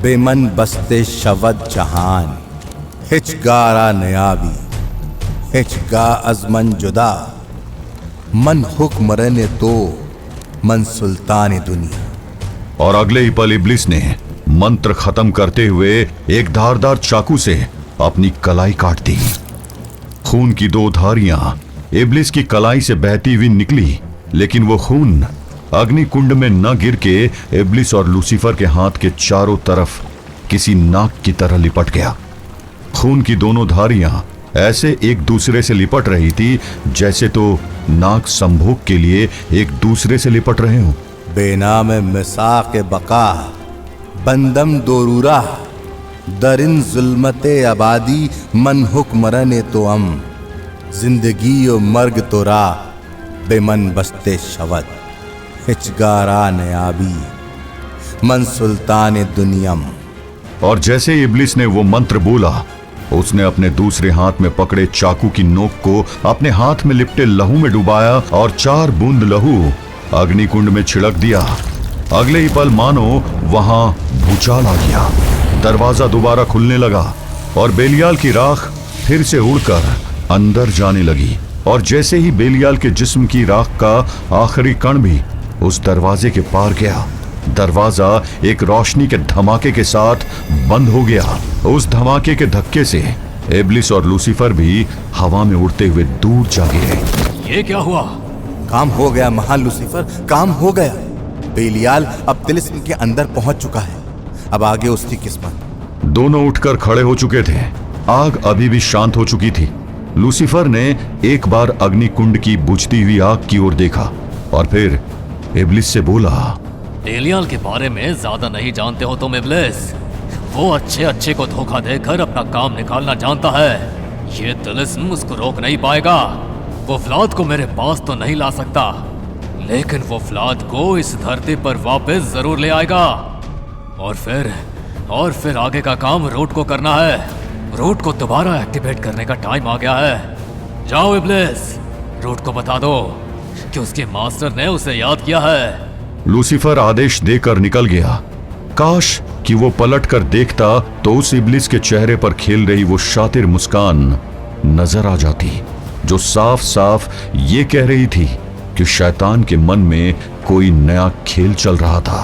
E: बेमन बस्ते शवद जहान, हिचगारा नयाबी हिचगा अजमन जुदा, मन हुक्मरन तो मन सुल्तान दुनिया।
A: और अगले ही पल इब्लिस ने मंत्र खत्म करते हुए एक धारदार चाकू से अपनी कलाई काट दी। खून की 2 धारियां इब्लिस की कलाई से बहती हुई निकली, लेकिन वो खून अग्नि कुंड में न गिर के इब्लिस और लूसीफर के हाथ के चारों तरफ किसी नाक की तरह लिपट गया। खून की दोनों धारियां ऐसे एक दूसरे से लिपट रही थी जैसे तो नाक संभोग के लिए एक दूसरे से लिपट रहे हों।
E: बेनाम मिसाक बका बंदम दोरूरा, दरिन जुल्मते आबादी मन हुक्मरन तो अम, जिंदगी और मर्ग तोरा बेमन बस्ते शवद, हिचगारा नयाबी मन सुल्तान दुनियम।
A: और जैसे इब्लिस ने वो मंत्र बोला, उसने अपने दूसरे हाथ में पकड़े चाकू की नोक को अपने हाथ में लिपटे लहू में डुबाया और 4 बूंद लहू अग्निकुंड में छिड़क दिया। अगले ही पल मानो वहां भूचाल आ गया। दरवाजा दोबारा खुलने लगा और बेलियाल की राख फिर से उड़कर अंदर जाने लगी। और जैसे ही बेलियाल के जिस्म की राख का आखिरी कण भी उस दरवाजे के पार गया, दरवाजा एक रोशनी के धमाके के साथ बंद हो गया। उस धमाके के धक्के से इब्लिस और लूसीफर भी हवा में उड़ते हुए दूर जा गिरे।
B: ये क्या हुआ?
E: काम हो गया महान लूसीफर, काम हो गया। बेलियाल अब तिलिस्म के अंदर पहुंच चुका है, अब आगे उसकी किस्मत।
A: दोनों उठकर खड़े हो चुके थे। आग अभी भी शांत हो चुकी थी। लूसीफर ने एक बार अग्निकुंड की बुझती हुई आग की ओर देखा और फिर इब्लिस से बोला,
B: बेलियाल के बारे में ज्यादा नहीं जानते हो तुम इब्लिस। वो अच्छे को धोखा देकर अपना काम निकालना जानता है। ये तिलिस्म उसको रोक नहीं पाएगा। वो फ्लाद को मेरे पास तो नहीं ला सकता, लेकिन वो फ्लाद को इस धरती पर वापस जरूर ले आएगा। और फिर आगे का काम रूट को करना है। रूट को दोबारा एक्टिवेट करने का टाइम आ गया है। जाओ इब्लिस, रूट को बता दो कि उसके मास्टर ने उसे याद किया है।
A: लूसीफर आदेश देकर निकल गया। काश कि वो पलट कर देखता तो उस इब्लिस के चेहरे पर खेल रही वो शातिर मुस्कान नजर आ जाती, जो साफ साफ ये कह रही थी कि शैतान के मन में कोई नया खेल चल रहा था।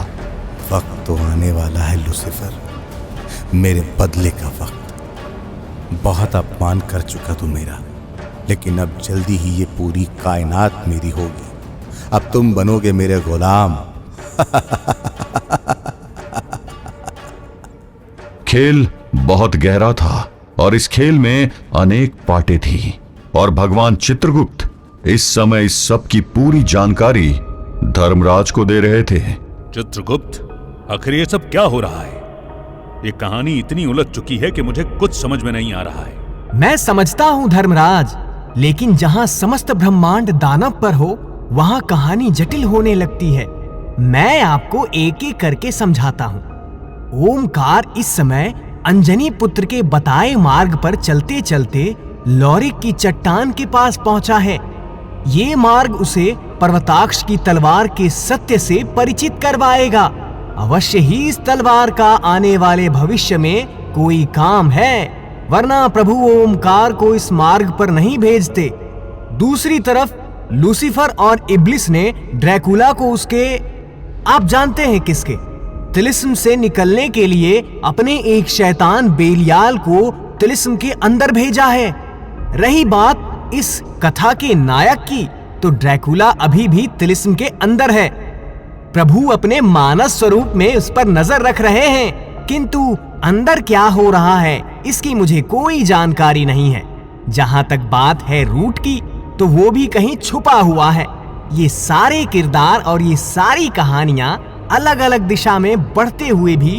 E: वक्त तो आने वाला है लूसीफर, मेरे बदले का वक्त। बहुत अपमान कर चुका तू मेरा, लेकिन अब जल्दी ही ये पूरी कायनात मेरी होगी। अब तुम बनोगे मेरे गुलाम।
A: खेल बहुत गहरा था और इस खेल में अनेक पार्टें थी और भगवान चित्रगुप्त इस समय इस सब की पूरी जानकारी धर्मराज को दे रहे थे।
I: चित्रगुप्त, आखिर ये सब क्या हो रहा है? ये कहानी इतनी उलझ चुकी है कि मुझे कुछ समझ में नहीं आ रहा है।
J: मैं समझता हूँ धर्मराज, लेकिन जहाँ समस्त ब्रह्मांड दानव पर हो वहाँ कहानी जटिल होने लगती है। मैं आपको एक एक करके समझाता हूँ। ओमकार इस समय अंजनी पुत्र के बताए मार्ग पर चलते चलते लौरिक की चट्टान के पास पहुंचा है। ये मार्ग उसे पर्वताक्ष की तलवार के सत्य से परिचित करवाएगा। अवश्य ही इस तलवार का आने वाले भविष्य में कोई काम है, वरना प्रभु ओमकार को इस मार्ग पर नहीं भेजते। दूसरी तरफ लूसीफर और इब्लिस ने ड्रैकुला को उसके, आप जानते हैं किसके, तिलिस्म से निकलने के लिए अपने एक शैतान बेलियाल को तिलिस्म के अंदर भेजा है। रही बात इस कथा के नायक की, तो ड्रैकुला अभी भी तिलिस्म के अंदर है। प्रभु अपने मानस स्वरूप में उस पर नजर रख रहे हैं, किंतु अंदर क्या हो रहा है इसकी मुझे कोई जानकारी नहीं है। जहां तक बात है रूट की, तो वो भी कहीं छुपा हुआ है। ये सारे किरदार और ये सारी कहानियां अलग अलग दिशा में बढ़ते हुए भी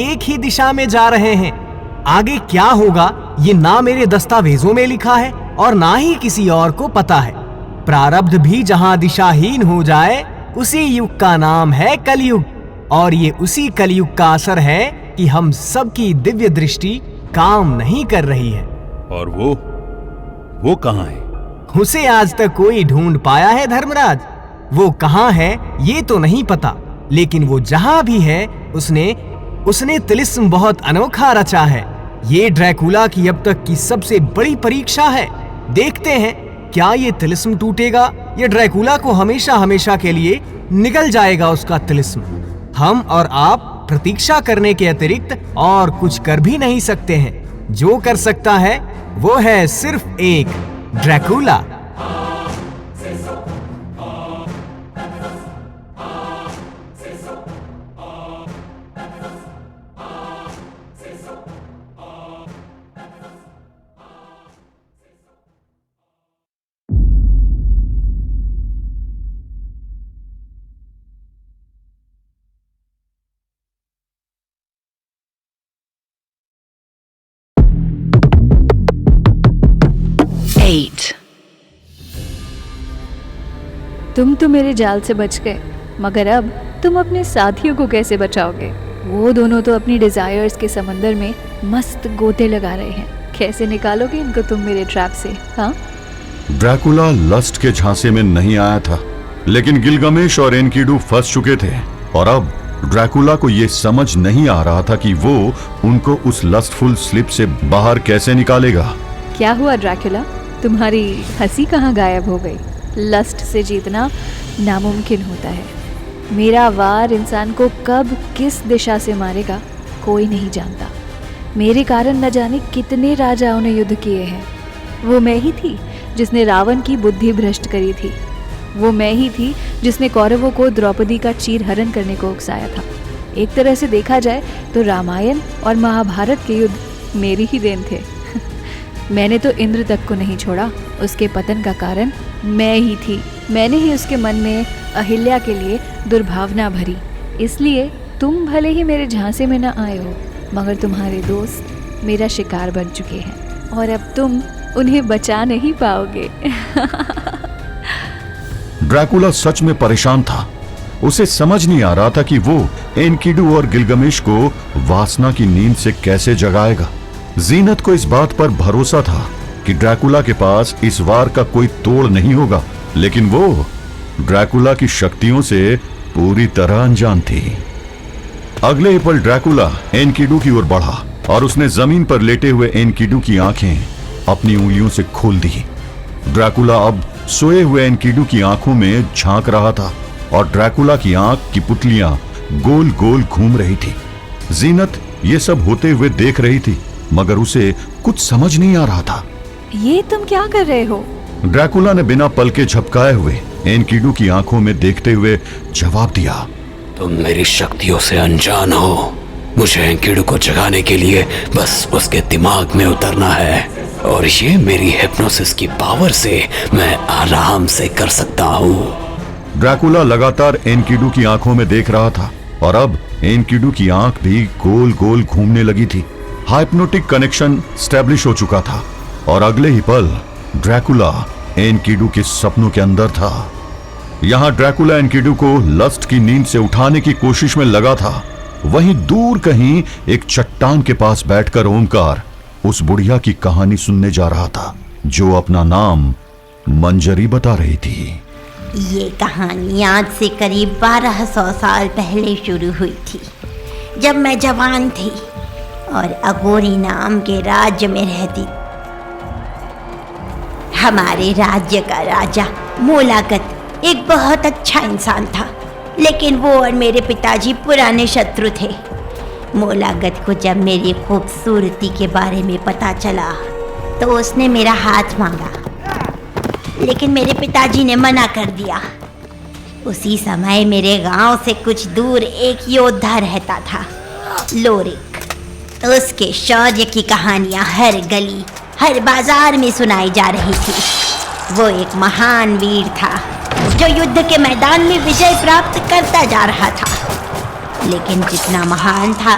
J: एक ही दिशा में जा रहे हैं। आगे क्या होगा ये ना मेरे दस्तावेजों में लिखा है और ना ही किसी और को पता है। प्रारब्ध भी जहां दिशाहीन हो जाए, उसी युग का नाम है कलयुग, और ये उसी कलयुग का असर है कि हम सबकी दिव्य दृष्टि काम नहीं कर रही है।
I: और वो कहाँ है?
J: उसे आज तक कोई ढूंढ पाया है धर्मराज? वो कहाँ है ये तो नहीं पता, लेकिन वो जहां भी है उसने तिलिस्म बहुत अनोखा रचा है। ये ड्रैकुला की अब तक की सबसे बड़ी परीक्षा है। देखते हैं क्या ये तिलिस्म टूटेगा या ड्रैकुला को हमेशा हमेशा के लिए निगल जाएगा उसका तिलिस्म। हम और आप प्रतीक्षा करने के अतिरिक्त और कुछ कर भी नहीं सकते हैं। जो कर सकता है वो है सिर्फ एक ड्रैकुला।
H: तुम तो मेरे जाल से बच गए, मगर अब तुम अपने साथियों को कैसे बचाओगे? वो दोनों तो अपनी डिजायर्स के समंदर में मस्त गोते लगा रहे हैं। कैसे निकालोगे इनको तुम मेरे ट्रैप से? हाँ,
A: ड्रैकुला लस्ट के झांसे में नहीं आया था, लेकिन गिलगमेश और एनकिडू फंस चुके थे और अब ड्रैकुला को ये समझ नहीं आ रहा था कि वो उनको उस लस्टफुल स्लिप से बाहर कैसे निकालेगा।
H: क्या हुआ ड्रैकुला? तुम्हारी हंसी कहाँ गायब हो गई? लस्ट से जीतना नामुमकिन होता है। मेरा वार इंसान को कब किस दिशा से मारेगा कोई नहीं जानता। मेरे कारण न जाने कितने राजाओं ने युद्ध किए हैं। वो मैं ही थी जिसने रावण की बुद्धि भ्रष्ट करी थी। वो मैं ही थी जिसने कौरवों को द्रौपदी का चीरहरण करने को उकसाया था। एक तरह से देखा जाए तो रामायण और महाभारत के युद्ध मेरी ही देन थे। मैंने तो इंद्र तक को नहीं छोड़ा। उसके पतन का कारण मैं ही थी। मैंने ही उसके मन में अहिल्या के लिए दुर्भावना भरी। इसलिए तुम भले ही मेरे झांसे में न आए हो, मगर तुम्हारे दोस्त मेरा शिकार बन चुके हैं और अब तुम उन्हें बचा नहीं पाओगे।
A: ड्रैकुला सच में परेशान था। उसे समझ नहीं आ रहा था कि वो एनकिडू और गिलगमेश को वासना की नींद से कैसे जगाएगा। जीनत को इस बात पर भरोसा था कि ड्रैकुला के पास इस वार का कोई तोड़ नहीं होगा, लेकिन वो ड्रैकुला की शक्तियों से पूरी तरह अनजान थी। अगले ही पल ड्रैकुला एनकिडू की ओर बढ़ा और उसने जमीन पर लेटे हुए एनकिडू की आंखें अपनी उंगलियों से खोल दी। ड्रैकुला अब सोए हुए एनकिडू की आंखों में झांक रहा था और ड्रैकुला की आंख की पुतलियां गोल गोल घूम रही थी। जीनत ये सब होते हुए देख रही थी, मगर उसे कुछ समझ नहीं आ रहा था।
H: ये तुम क्या कर रहे हो?
A: ड्रैकुला ने बिना पलके झपकाए हुए एनकिडू की आंखों में देखते हुए जवाब दिया,
G: तुम मेरी शक्तियों से अनजान हो। मुझे एनकिडू को जगाने के लिए बस उसके दिमाग में उतरना है और ये मेरी हिप्नोसिस की पावर से मैं आराम से कर सकता हूँ।
A: ड्रैकुला लगातार एनकिडू की आंखों में देख रहा था और अब एनकिडू की आंख भी गोल गोल घूमने लगी थी। हाइप्नोटिक कनेक्शन स्टैब्लिश हो चुका था और अगले ही पल ड्रैकुला एनकिडू के सपनों के अंदर था। यहां ड्रैकुला एनकिडू को लस्ट की नींद से उठाने की कोशिश में लगा था। वहीं दूर कहीं एक चट्टान के पास बैठकर ओमकार उस बुढ़िया की कहानी सुनने जा रहा था, जो अपना नाम मंजरी बता रही थी।
K: ये कहानी आज से करीब 1200 साल पहले शुरू हुई थी, जब मैं जवान थी और अघोरी नाम के राज्य में रहती। हमारे राज्य का राजा मोलागत एक बहुत अच्छा इंसान था, लेकिन वो और मेरे पिताजी पुराने शत्रु थे। मोलागत को जब मेरी खूबसूरती के बारे में पता चला तो उसने मेरा हाथ मांगा, लेकिन मेरे पिताजी ने मना कर दिया। उसी समय मेरे गांव से कुछ दूर एक योद्धा रहता था, लोरिक। उसके शौर्य की कहानियां हर गली हर बाजार में सुनाई जा रही थी। वो एक महान वीर था जो युद्ध के मैदान में विजय प्राप्त करता जा रहा था, लेकिन जितना महान था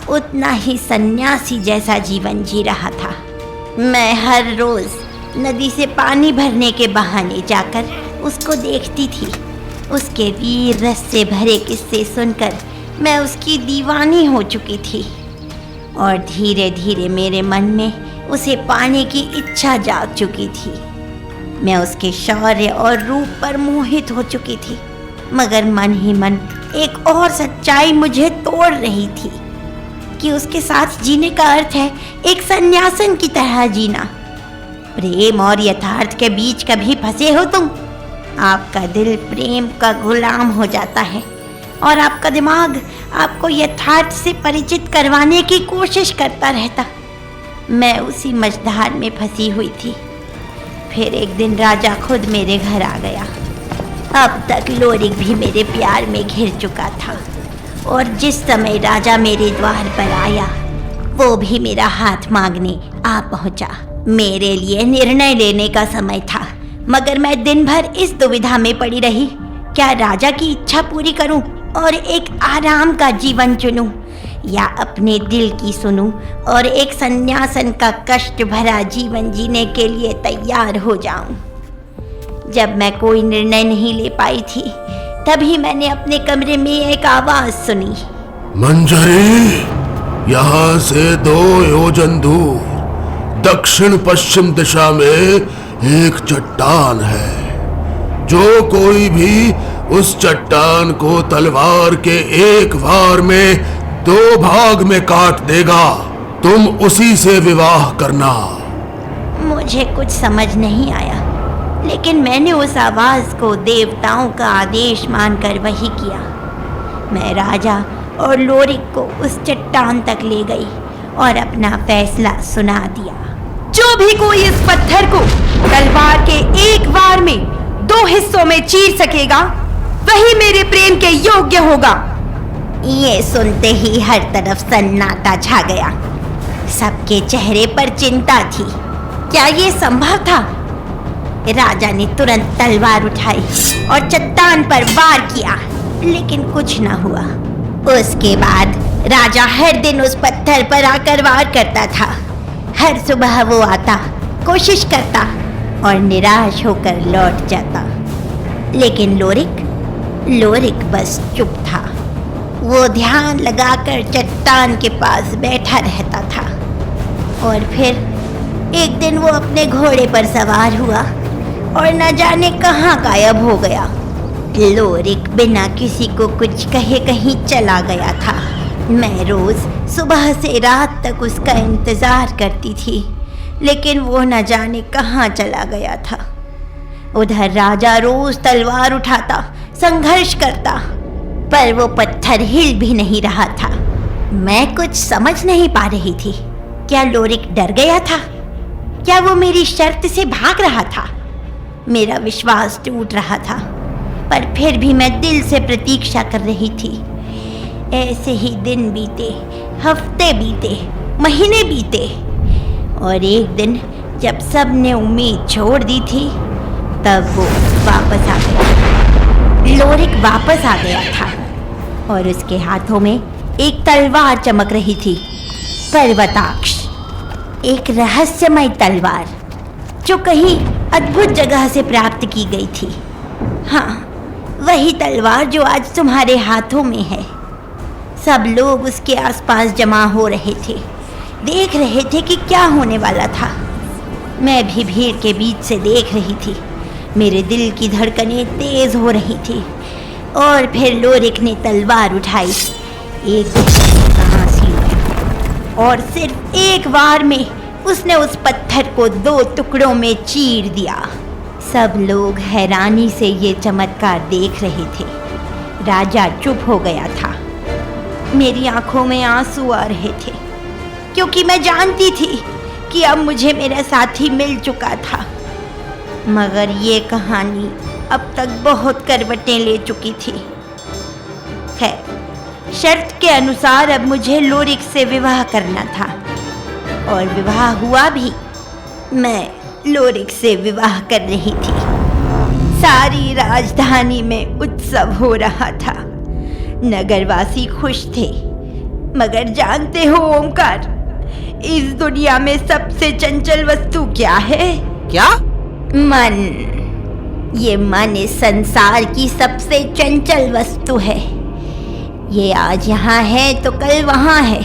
K: उतना ही सन्यासी जैसा जीवन जी रहा था। मैं हर रोज नदी से पानी भरने के बहाने जाकर उसको देखती थी। उसके वीर रस से भरे किस्से सुनकर मैं उसकी दीवानी हो चुकी थी। और धीरे धीरे मेरे मन में उसे पाने की इच्छा जाग चुकी थी। मैं उसके शौर्य और रूप पर मोहित हो चुकी थी, मगर मन ही मन एक और सच्चाई मुझे तोड़ रही थी कि उसके साथ जीने का अर्थ है एक सन्यासन की तरह जीना। प्रेम और यथार्थ के बीच कभी फंसे हो तुम? आपका दिल प्रेम का गुलाम हो जाता है और आपका दिमाग आपको यथार्थ से परिचित करवाने की कोशिश करता रहता। मैं उसी मझधार में फंसी हुई थी। फिर एक दिन राजा खुद मेरे घर आ गया। अब तक लोरिक भी मेरे प्यार में घिर चुका था और जिस समय राजा मेरे द्वार पर आया वो भी मेरा हाथ मांगने आ पहुंचा। मेरे लिए निर्णय लेने का समय था, मगर मैं दिन भर इस दुविधा में पड़ी रही। क्या राजा की इच्छा पूरी करूं और एक आराम का जीवन चुनूं, या अपने दिल की सुनूं और एक सन्यासन का कष्ट भरा जीवन जीने के लिए तैयार हो जाऊं? जब मैं कोई निर्णय नहीं ले पाई थी, तभी मैंने अपने कमरे में एक आवाज सुनी।
D: मंजरी, यहाँ से 2 योजन दूर दक्षिण पश्चिम दिशा में एक चट्टान है। जो कोई भी उस चट्टान को तलवार के एक वार में 2 भाग में काट देगा, तुम उसी से विवाह करना।
K: मुझे कुछ समझ नहीं आया, लेकिन मैंने उस आवाज को देवताओं का आदेश मानकर वही किया। मैं राजा और लोरिक को उस चट्टान तक ले गई और अपना फैसला सुना दिया।
C: जो भी कोई इस पत्थर को तलवार के एक वार में 2 हिस्सों में चीर सकेगा, वही मेरे प्रेम के योग्य होगा।
K: ये सुनते ही हर तरफ सन्नाटा छा गया। सबके चेहरे पर चिंता थी। क्या ये संभव था? राजा ने तुरंत तलवार उठाई और चट्टान पर वार किया, लेकिन कुछ न हुआ। उसके बाद राजा हर दिन उस पत्थर पर आकर वार करता था। हर सुबह वो आता, कोशिश करता और निराश होकर लौट जाता। लेकिन लोरिक बस चुप था। वो ध्यान लगाकर चट्टान के पास बैठा रहता था। और फिर एक दिन वो अपने घोड़े पर सवार हुआ और न जाने कहाँ गायब हो गया। लोरिक बिना किसी को कुछ कहे कहीं चला गया था। मैं रोज सुबह से रात तक उसका इंतजार करती थी, लेकिन वो न जाने कहाँ चला गया था। उधर राजा रोज तलवार उठाता, संघर्ष करता, पर वो पत्थर हिल भी नहीं रहा था। मैं कुछ समझ नहीं पा रही थी। क्या लोरिक डर गया था? क्या वो मेरी शर्त से भाग रहा था? मेरा विश्वास टूट रहा था, पर फिर भी मैं दिल से प्रतीक्षा कर रही थी। ऐसे ही दिन बीते, हफ्ते बीते, महीने बीते, और एक दिन जब सब ने उम्मीद छोड़ दी थी, तब वो वापस आ गया। लोरिक वापस आ गया था और उसके हाथों में एक तलवार चमक रही थी। पर्वताक्ष, एक रहस्यमय तलवार जो कहीं अद्भुत जगह से प्राप्त की गई थी। हाँ, वही तलवार जो आज तुम्हारे हाथों में है। सब लोग उसके आसपास जमा हो रहे थे, देख रहे थे कि क्या होने वाला था। मैं भी भीड़ के बीच से देख रही थी। मेरे दिल की धड़कनें तेज हो रही थी। और फिर लोरिक ने तलवार उठाई, एक सांस ली और सिर्फ एक वार में उसने उस पत्थर को 2 टुकड़ों में चीर दिया। सब लोग हैरानी से ये चमत्कार देख रहे थे। राजा चुप हो गया था। मेरी आंखों में आंसू आ रहे थे, क्योंकि मैं जानती थी कि अब मुझे मेरा साथी मिल चुका था। मगर ये कहानी अब तक बहुत करवटें ले चुकी थी। खैर, शर्त के अनुसार अब मुझे लोरिक से विवाह करना था, और विवाह हुआ भी। मैं लोरिक से विवाह कर रही थी। सारी राजधानी में उत्सव हो रहा था। नगरवासी खुश थे, मगर जानते हो ओमकार, इस दुनिया में सबसे चंचल वस्तु क्या है?
F: क्या?
K: मन। ये मन इस संसार की सबसे चंचल वस्तु है। ये आज यहाँ है तो कल वहाँ है।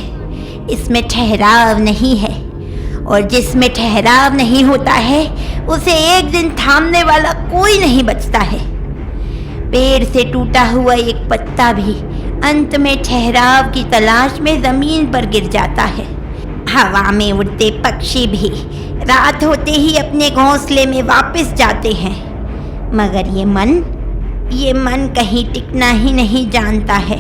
K: इसमें ठहराव नहीं है, और जिसमें ठहराव नहीं होता है उसे एक दिन थामने वाला कोई नहीं बचता है। पेड़ से टूटा हुआ एक पत्ता भी अंत में ठहराव की तलाश में जमीन पर गिर जाता है। हवा में उड़ते पक्षी भी रात होते ही अपने घोंसले में वापस जाते हैं, मगर ये मन कहीं टिकना ही नहीं जानता है।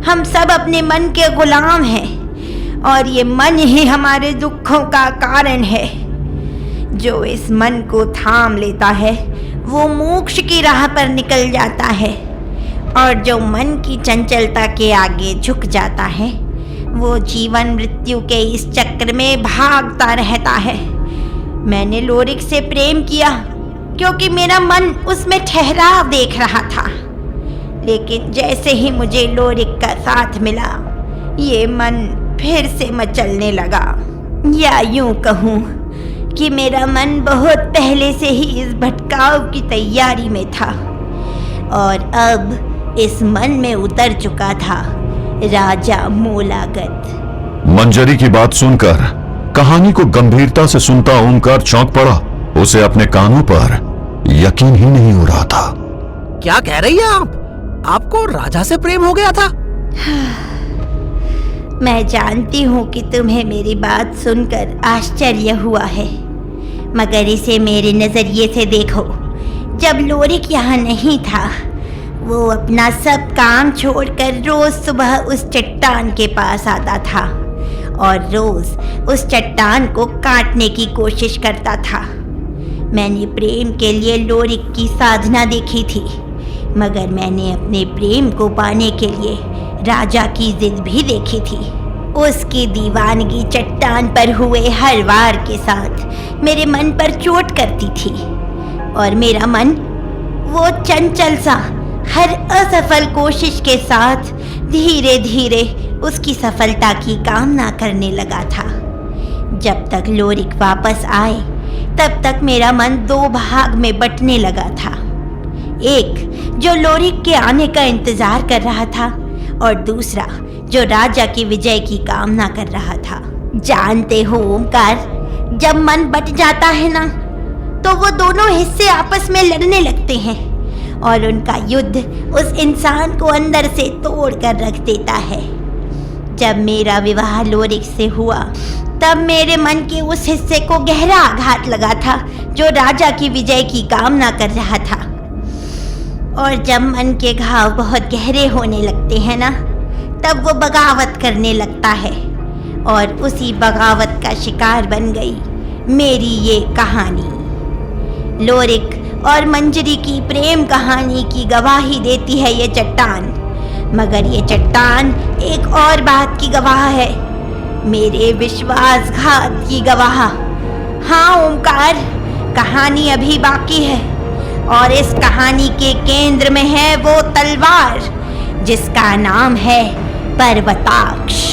K: हम सब अपने मन के गुलाम हैं, और ये मन ही हमारे दुखों का कारण है। जो इस मन को थाम लेता है वो मोक्ष की राह पर निकल जाता है, और जो मन की चंचलता के आगे झुक जाता है वो जीवन मृत्यु के इस चक्र में भागता रहता है। मैंने लोरिक से प्रेम किया क्योंकि मेरा मन उसमें ठहराव देख रहा था, लेकिन जैसे ही मुझे लोरिक का साथ मिला ये मन फिर से मचलने लगा। या यूं कहूँ कि मेरा मन बहुत पहले से ही इस भटकाव की तैयारी में था, और अब इस मन में उतर चुका था राजा मोलागत।
A: मंजरी की बात सुनकर कहानी को गंभीरता से सुनता ओमकार चौंक पड़ा। उसे अपने कानों पर यकीन ही नहीं हो रहा था।
F: क्या कह रही है आप? आपको राजा से प्रेम हो गया था?
K: मैं जानती हूँ कि तुम्हें मेरी बात सुनकर आश्चर्य हुआ है, मगर इसे मेरे नजरिए से देखो। जब लोरिक यहाँ नहीं था वो अपना सब काम छोड़कर रोज सुबह उस चट्टान के पास आता था और रोज उस चट्टान को काटने की कोशिश करता था। मैंने प्रेम के लिए लोरिक की साधना देखी थी, मगर मैंने अपने प्रेम को पाने के लिए राजा की जिद भी देखी थी। उसकी दीवानगी चट्टान पर हुए हर वार के साथ मेरे मन पर चोट करती थी, और मेरा मन वो चंचल सा हर असफल कोशिश के साथ धीरे धीरे उसकी सफलता की कामना करने लगा था। जब तक लोरिक वापस आए तब तक मेरा मन दो भाग में बंटने लगा था। एक जो लोरिक के आने का इंतजार कर रहा था, और दूसरा जो राजा की विजय की कामना कर रहा था। जानते हो ओमकार, जब मन बट जाता है ना तो वो दोनों हिस्से आपस में लड़ने लगते हैं, और उनका युद्ध उस इंसान को अंदर से तोड़ कर रख देता है। जब मेरा विवाह लोरिक से हुआ तब मेरे मन के उस हिस्से को गहरा आघात लगा था जो राजा की विजय की कामना कर रहा था। और जब मन के घाव बहुत गहरे होने लगते हैं ना, तब वो बगावत करने लगता है, और उसी बगावत का शिकार बन गई मेरी ये कहानी। लोरिक और मंजरी की प्रेम कहानी की गवाही देती है ये चट्टान, मगर ये चट्टान एक और बात की गवाह है, मेरे विश्वासघात की गवाह। हाँ ओमकार, कहानी अभी बाकी है, और इस कहानी के केंद्र में है वो तलवार जिसका नाम है पर्वताक्ष।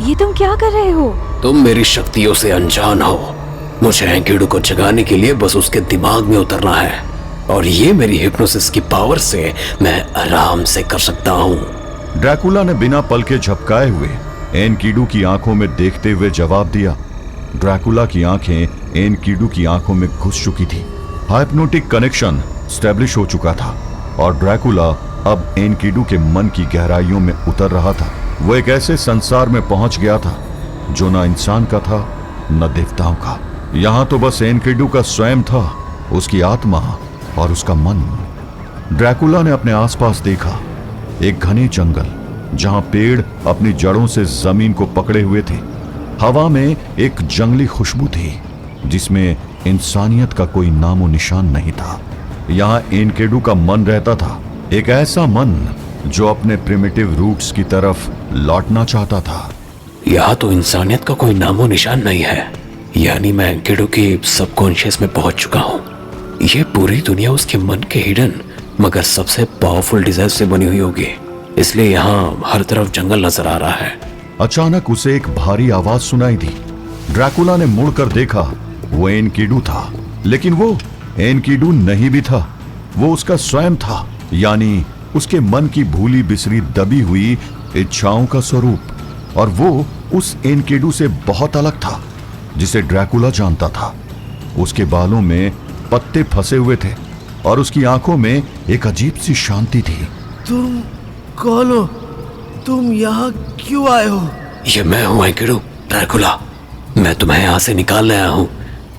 H: ये तुम क्या कर रहे हो?
G: तुम मेरी शक्तियों से अनजान हो। मुझे एनकिडू को जगाने के लिए बस उसके दिमाग में उतरना है, और ये मेरी हिप्नोसिस की पावर से मैं आराम से कर सकता हूँ।
A: ड्रैकुला ने बिना पल के झपकाए हुए एनकिडू की आंखों में देखते हुए जवाब दिया। ड्रैकुला की आंखें एनकिडू की आंखों में घुस चुकी थी। हाइप्नोटिक कनेक्शन स्टैब्लिश हो चुका था, और ड्रैकुला अब एनकिडू के मन की गहराइयों में उतर रहा था। वो एक ऐसे संसार में पहुंच गया था जो न इंसान का था न देवताओं का। यहां तो बस एनकिडू का स्वयं था, उसकी आत्मा और उसका मन। ड्रैकुला ने अपने आसपास देखा एक घने जंगल जहां पेड़ अपनी जड़ों से जमीन को पकड़े हुए थे। हवा में एक जंगली खुशबू थी जिसमें इंसानियत का कोई नामो निशान नहीं था। यहां एनकिडू का मन रहता था, एक ऐसा मन जो अपने प्रिमिटिव रूट्स की तरफ लौटना चाहता था।
G: यहाँ तो इंसानियत का कोई नामो निशान नहीं है। यानी मैं एनकिडू की सबकॉन्शियस में पहुंच चुका हूँ। ये पूरी दुनिया उसके मन के हिडन मगर सबसे पावरफुल डिजायर से बनी हुई होगी, इसलिए यहाँ हर तरफ जंगल नजर आ रहा है।
A: अचानक उसे एक भारी आवाज सुनाई दी। ड्रैकुला ने मुड़कर देखा, वो एनकिडू था, लेकिन वो एनकिडू नहीं भी था, वो उसका स्वयं था, यानी उसके मन की भूली बिसरी दबी हुई इच्छाओं का स्वरूप। और वो उस एनकिडू से बहुत अलग था जिसे ड्रैकुला जानता था। उसके बालों में पत्ते फंसे हुए थे और उसकी आंखों में एक अजीब सी शांति थी।
F: तुम कौन हो? तुम यहाँ क्यों आए हो?
G: ये मैं हूँ एनकिडू, ड्रैकुला। मैं तुम्हें यहाँ से निकाल लाया हूँ।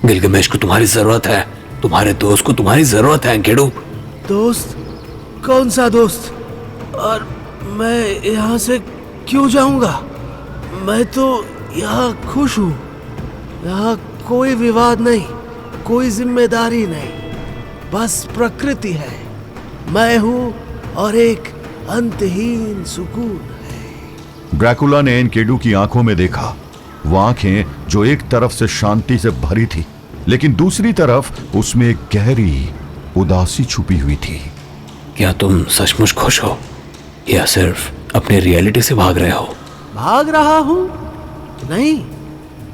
G: गिलगमेश को तुम्हारी जरूरत है, तुम्हारे दोस्त को तुम्हारी जरूरत है एनकिडू।
F: दोस्त? कौन सा दोस्त? और मैं यहाँ से क्यों जाऊंगा? मैं तो यहाँ खुश हूँ। यहाँ कोई विवाद नहीं, कोई जिम्मेदारी नहीं, बस प्रकृति है, मैं हूँ और एक अंतहीन सुकून है।
A: ड्रैकुला ने एनकिडू की आंखों में देखा। वो आंखें जो एक तरफ से शांति से भरी थी, लेकिन दूसरी तरफ उसमें एक गहरी उदासी छुपी हुई थी।
G: क्या तुम सचमुच खुश हो या सिर्फ अपने रियलिटी से भाग रहे हो?
F: भाग रहा हूँ? नहीं,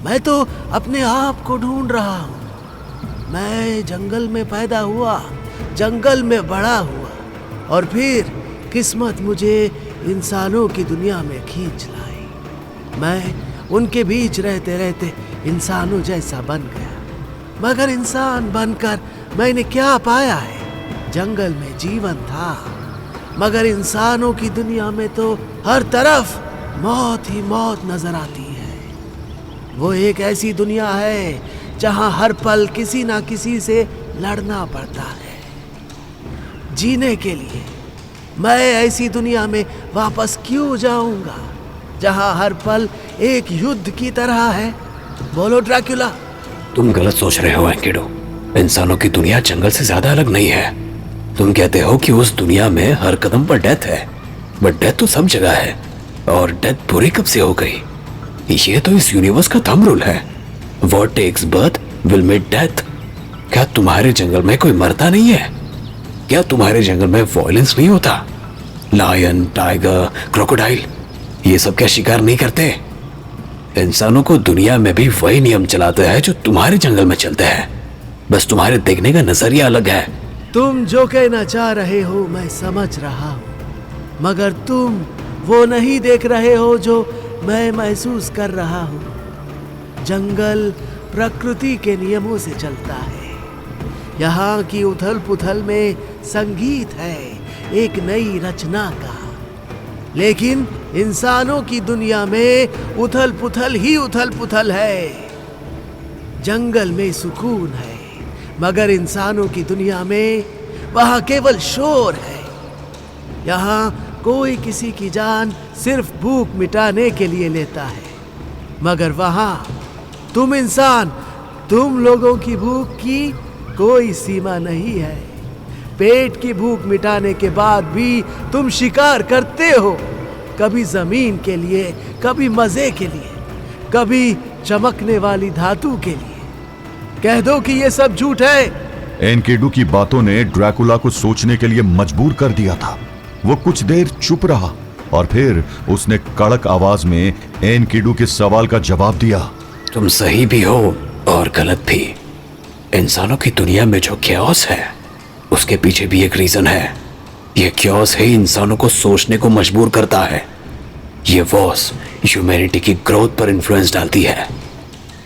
F: मैं तो अपने आप को ढूंढ रहा हूँ। मैं जंगल में पैदा हुआ, जंगल में बड़ा हुआ और फिर किस्मत मुझे इंसानों की दुनिया में खींच लाई। मैं उनके बीच रहते रहते इंसानों जैसा बन गया, मगर इंसान बनकर मैंने क्या पाया है? जंगल में जीवन था, मगर इंसानों की दुनिया में तो हर तरफ मौत ही मौत नजर आती है। वो एक ऐसी दुनिया है जहां हर पल किसी ना किसी से लड़ना पड़ता है जीने के लिए। मैं ऐसी दुनिया में वापस क्यों जाऊंगा जहां हर पल एक युद्ध की तरह है? बोलो ड्रैकुला।
G: तुम गलत सोच रहे हो एनकिडू। इंसानों की दुनिया जंगल से ज्यादा अलग नहीं है। तुम कहते हो कि उस दुनिया में हर कदम पर डेथ है, बट डेथ तो सब जगह है, और डेथ पूरी कब से हो गई? ये तो इस यूनिवर्स का थंब रूल है, what takes birth will meet death. क्या तुम्हारे जंगल में कोई मरता नहीं है? क्या तुम्हारे जंगल में वायलेंस नहीं होता? लायन, टाइगर, क्रोकोडाइल, ये सब क्या शिकार नहीं करते? इंसानों को दुनिया में भी वही नियम चलाते हैं जो तुम्हारे जंगल में चलते हैं, बस तुम्हारे देखने का नजरिया अलग है।
F: तुम जो कहना चाह रहे हो मैं समझ रहा हूँ, मगर तुम वो नहीं देख रहे हो जो मैं महसूस कर रहा हूँ। जंगल प्रकृति के नियमों से चलता है। यहाँ की उथल पुथल में संगीत है एक नई रचना का, लेकिन इंसानों की दुनिया में उथल पुथल ही उथल पुथल है। जंगल में सुकून है, मगर इंसानों की दुनिया में वहाँ केवल शोर है। यहाँ कोई किसी की जान सिर्फ भूख मिटाने के लिए लेता है, मगर वहाँ तुम इंसान, तुम लोगों की भूख की कोई सीमा नहीं है। पेट की भूख मिटाने के बाद भी तुम शिकार करते हो, कभी जमीन के लिए, कभी मजे के लिए, कभी चमकने वाली धातु के लिए। कह दो कि ये सब झूठ है।
A: एनकिडू की बातों ने ड्रैकुला को सोचने के लिए मजबूर कर दिया था। वो कुछ देर चुप रहा और फिर उसने कड़क आवाज में एनकिडू के सवाल का जवाब दिया।
G: तुम सही भी हो और गलत भी। इंसानों की दुनिया में जो क्योस है उसके पीछे भी एक रीजन है। ये क्योस ही इंसानों को सोचने को मजबूर करता है। ये वॉस ह्यूमैनिटी की ग्रोथ पर इन्फ्लुएंस डालती है।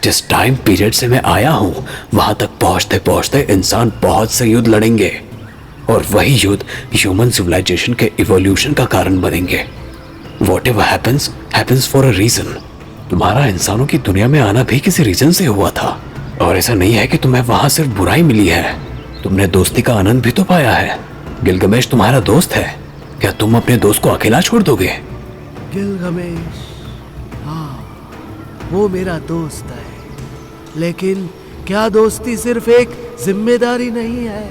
G: जिस टाइम पीरियड से मैं आया हूं वहां तक पहुंचते पहुंचते इंसान बहुत से युद्ध लड़ेंगे और वही युद्ध ह्यूमन सिविलाइजेशन के इवोल्यूशन का कारण बनेंगे। Whatever happens happens for a reason. तुम्हारा इंसानों की दुनिया में आना भी किसी रीजन से हुआ था, और ऐसा नहीं है कि तुम्हें वहां सिर्फ बुराई मिली है, तुमने दोस्ती का आनंद भी तो पाया है। गिलगमेश तुम्हारा दोस्त है, क्या तुम अपने दोस्त को अकेला छोड़ दोगे?
F: गिलगमेश, हाँ, वो मेरा दोस्त है, लेकिन क्या दोस्ती सिर्फ एक जिम्मेदारी नहीं है?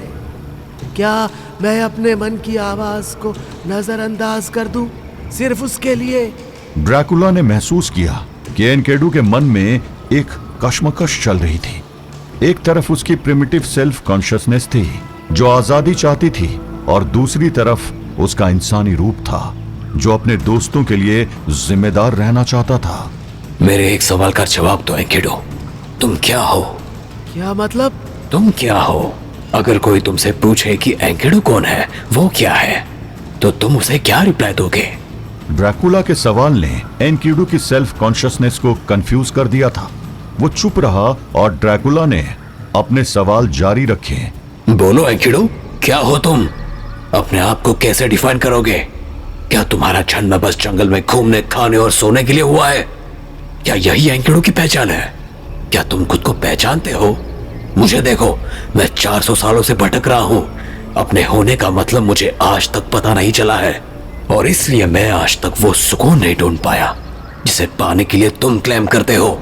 F: क्या मैं अपने मन की आवाज को नजरअंदाज कर दूं सिर्फ उसके लिए?
A: ड्रैकुला ने महसूस किया कि एनकेडू के मन में एक कश्मकश चल रही थी। एक तरफ उसकी प्रिमिटिव सेल्फ कॉन्शियसनेस थी जो आजादी चाहती थी, और दूसरी तरफ उसका इंसानी रूप था जो अपने दोस्तों के लिए जिम्मेदार रहना चाहता था।
G: मेरे एक सवाल का जवाब दो एनकेडू, तुम क्या हो?
F: क्या मतलब?
G: तुम क्या हो? अगर कोई तुमसे पूछे कि एनकेडू कौन है, वो क्या है, तो तुम उसे क्या रिप्लाई दोगे?
A: ड्रैकुला के सवाल ने एनकेडू की सेल्फ कॉन्शियसनेस को कंफ्यूज कर दिया था। वो चुप रहा और ड्रैकुला ने अपने सवाल जारी रखे।
G: बोलो एनकेडू, क्या हो तुम? अपने आप को कैसे डिफाइन करोगे? क्या तुम्हारा जन्म बस जंगल में घूमने, खाने और सोने के लिए हुआ है? क्या यही एनकेडू की पहचान है? क्या तुम खुद को पहचानते हो? मुझे देखो, मैं 400 सालों से भटक रहा हूं। अपने होने का मतलब मुझे आज तक पता नहीं चला है, और इसलिए मैं आज तक वो सुकून नहीं ढूंढ पाया जिसे पाने के लिए तुम क्लेम करते हो।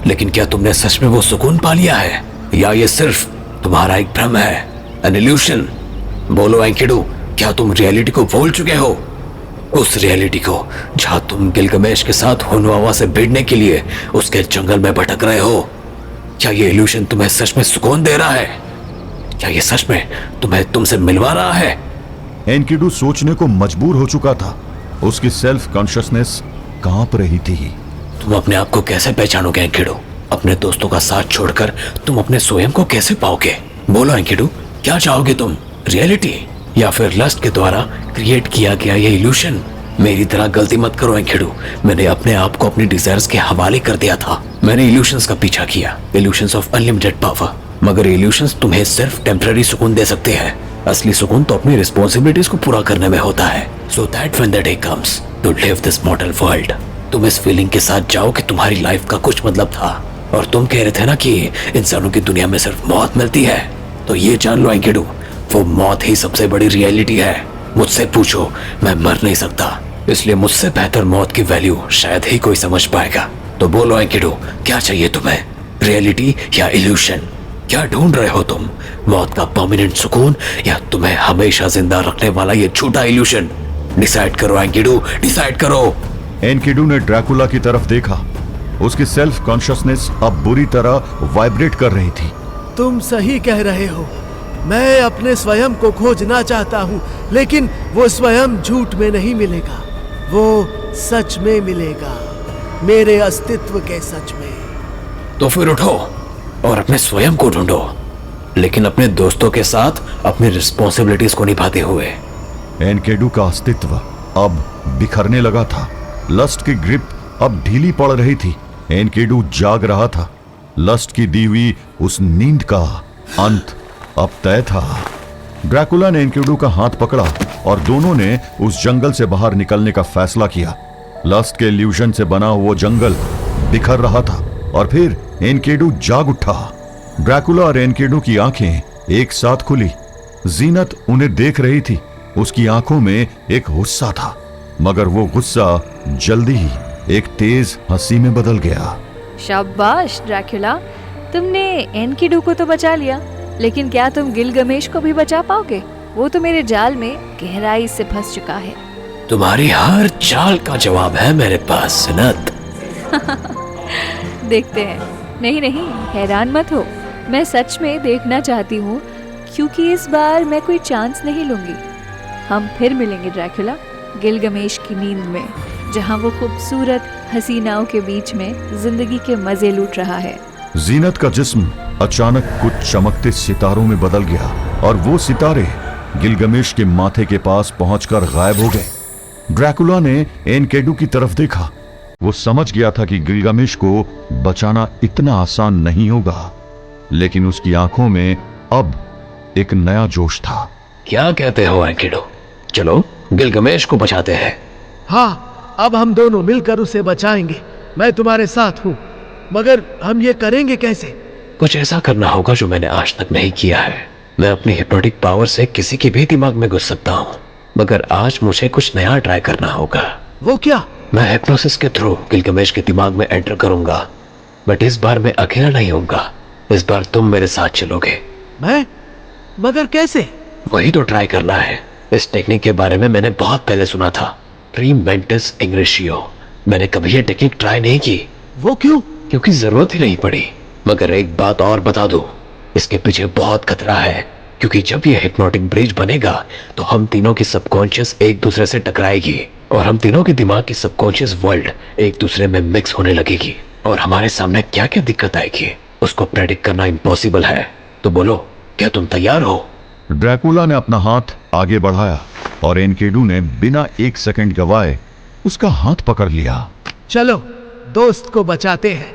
G: लेकिन क्या तुमने सच में वो सुकून पा लिया है, या ये सिर्फ तुम्हारा एक भ्रम है, एन इल्यूशन? बोलो एनकेडू, क्या तुम रियलिटी को भूल चुके हो? उस रियलिटी को जहां तुम गिलगमेश के साथ हुनवावा से भिड़ने के लिए उसके जंगल में भटक रहे हो। क्या ये इल्यूशन तुम्हें सच में सुकून दे रहा है? क्या ये सच में तुम्हें तुमसे मिलवा रहा है?
A: एनकेडू सोचने को मजबूर हो चुका था। उसकी सेल्फ कॉन्शियसनेस कांप रही थी।
G: तुम अपने आप को कैसे पहचानोगे एनकेडू? अपने दोस्तों का साथ छोड़कर तुम अपने स्वयं को कैसे पाओगे? बोलो एनकेडू, क्या चाहोगे तुम, रियलिटी या फिर लस्ट के द्वारा क्रिएट किया गया ये इल्यूशन? मेरी तरह गलती मत करो एनकेडू, मैंने अपने आप को अपनी डिजायर्स के हवाले कर दिया था। मैंने इल्यूशंस का पीछा किया, इल्यूशंस ऑफ अनलिमिटेड पावर, मगर इल्यूशंस तुम्हें सिर्फ टेम्पररी सुकून दे सकते हैं। असली सुकून तो अपनी रिस्पॉन्सिबिलिटीज को पूरा करने में होता है। So that when the day comes to live this model world, तुम इस फीलिंग के साथ जाओ कि तुम्हारी लाइफ का कुछ मतलब था। और तुम कह रहे थे ना कि इंसानों की दुनिया में सिर्फ मौत मिलती है, तो ये जान लो एनकेडू, वो मौत ही सबसे बड़ी रियलिटी है। मुझसे पूछो, मैं मर नहीं सकता, इसलिए मुझसे बेहतर मौत की वैल्यू शायद ही कोई समझ पाएगा। तो बोलो एनकेडू, क्या चाहिए तुम्हें, रियलिटी या इल्यूशन? क्या ढूंढ रहे हो तुम, मौत का परमानेंट सुकून या तुम्हें हमेशा जिंदा रखने वाला ये झूठा इल्यूशन? डिसाइड करो एनकेडू, डिसाइड करो।
A: एनकेडू ने ड्रैकुला की तरफ देखा। उसकी सेल्फ कॉन्शियसनेस अब बुरी तरह वाइब्रेट कर रही थी।
F: तुम सही कह रहे हो, मैं अपने स्वयं को खोजना चाहता हूँ, लेकिन वो स्वयं झूठ में नहीं मिलेगा, वो सच में मिलेगा, मेरे अस्तित्व के सच में।
G: तो फिर उठो और अपने स्वयं को ढूंढो, लेकिन अपने दोस्तों के साथ अपनी रिस्पॉन्सिबिलिटीज को निभाते हुए।
A: एनकेडू का अस्तित्व अब बिखरने लगा था। लस्ट की ग्रिप अब ढीली पड़ रही थी। एनकेडू जाग रहा था। लस्ट की दी हुई उस नींद का अंत अब तय था। ड्रैकुला ने एनकेडू का हाथ पकड़ा और दोनों ने उस जंगल से बाहर निकलने का फैसला किया। लस्ट के इल्यूजन से बना वो जंगल बिखर रहा था और फिर एनकेडू जाग उठा। ड्रैकुला और एनकेडू की आंखें एक साथ खुली। जीनत उन्हें देख रही थी। उसकी आंखों में एक गुस्सा था, मगर वो गुस्सा जल्दी ही एक तेज हंसी में बदल गया।
H: शाबाश ड्रैकुला, तुमने एनकेडू को तो बचा लिया, लेकिन क्या तुम गिलगमेश को भी बचा पाओगे? वो तो मेरे जाल में गहराई से फंस चुका है।
G: तुम्हारी हर चाल का जवाब है मेरे पास जीनत।
H: देखते हैं। नहीं नहीं, हैरान मत हो, मैं सच में देखना चाहती हूँ, क्योंकि इस बार मैं कोई चांस नहीं लूंगी। हम फिर मिलेंगे ड्रैकुला, गिलगमेश की नींद में, जहाँ वो खूबसूरत हसीनाओं के बीच में जिंदगी के मजे लूट रहा है।
A: जीनत का जिस्म अचानक कुछ चमकते सितारों में बदल गया और वो सितारे गिलगमेश के माथे के पास पहुंचकर गायब हो गए। ड्रैकुला ने एनकेडू की तरफ देखा। वो समझ गया था कि गिलगमेश को बचाना इतना आसान नहीं होगा, लेकिन उसकी आंखों में अब एक नया जोश था।
G: क्या कहते हो एनकेडू, चलो गिलगमेश को बचाते हैं।
F: हाँ, अब हम दोनों मिलकर उसे बचाएंगे। मैं तुम्हारे साथ हूँ, मगर हम ये करेंगे कैसे?
G: कुछ ऐसा करना होगा जो मैंने आज तक नहीं किया है। मैं अपनी हिप्नोटिक पावर से किसी के भी दिमाग में घुस सकता हूँ, मगर आज मुझे कुछ नया ट्राई करना होगा।
F: वो क्या?
G: मैं हिप्नोसिस के थ्रू गिलगमेश के दिमाग में एंटर करूंगा, बट इस बार मैं अकेला नहीं होऊंगा। इस बार तुम मेरे साथ चलोगे।
F: मैं? मगर कैसे?
G: वही तो ट्राई करना है। इस टेक्निक के बारे में मैंने बहुत पहले सुना था, प्री मेंटिस इंग्रेशियो। मैंने कभी ये टेक्निक ट्राई नहीं की,
F: वो क्यों?
L: क्योंकि जरूरत ही नहीं पड़ी। मगर एक बात और बता दूं, इसके पीछे बहुत खतरा है, क्योंकि जब ये हिप्नोटिक ब्रिज बनेगा तो हम तीनों की सबकॉन्शियस एक दूसरे से टकराएगी और हम तीनों के दिमाग की सबकॉन्शियस वर्ल्ड एक दूसरे में मिक्स होने लगेगी और हमारे सामने क्या क्या दिक्कत आएगी उसको प्रेडिक्ट करना इम्पॉसिबल है। तो बोलो, क्या तुम तैयार हो?
A: ड्रैकुला ने अपना हाथ आगे बढ़ाया और एनकेडू ने बिना एक सेकंड गवाए उसका हाथ पकड़ लिया।
F: चलो दोस्त को बचाते हैं।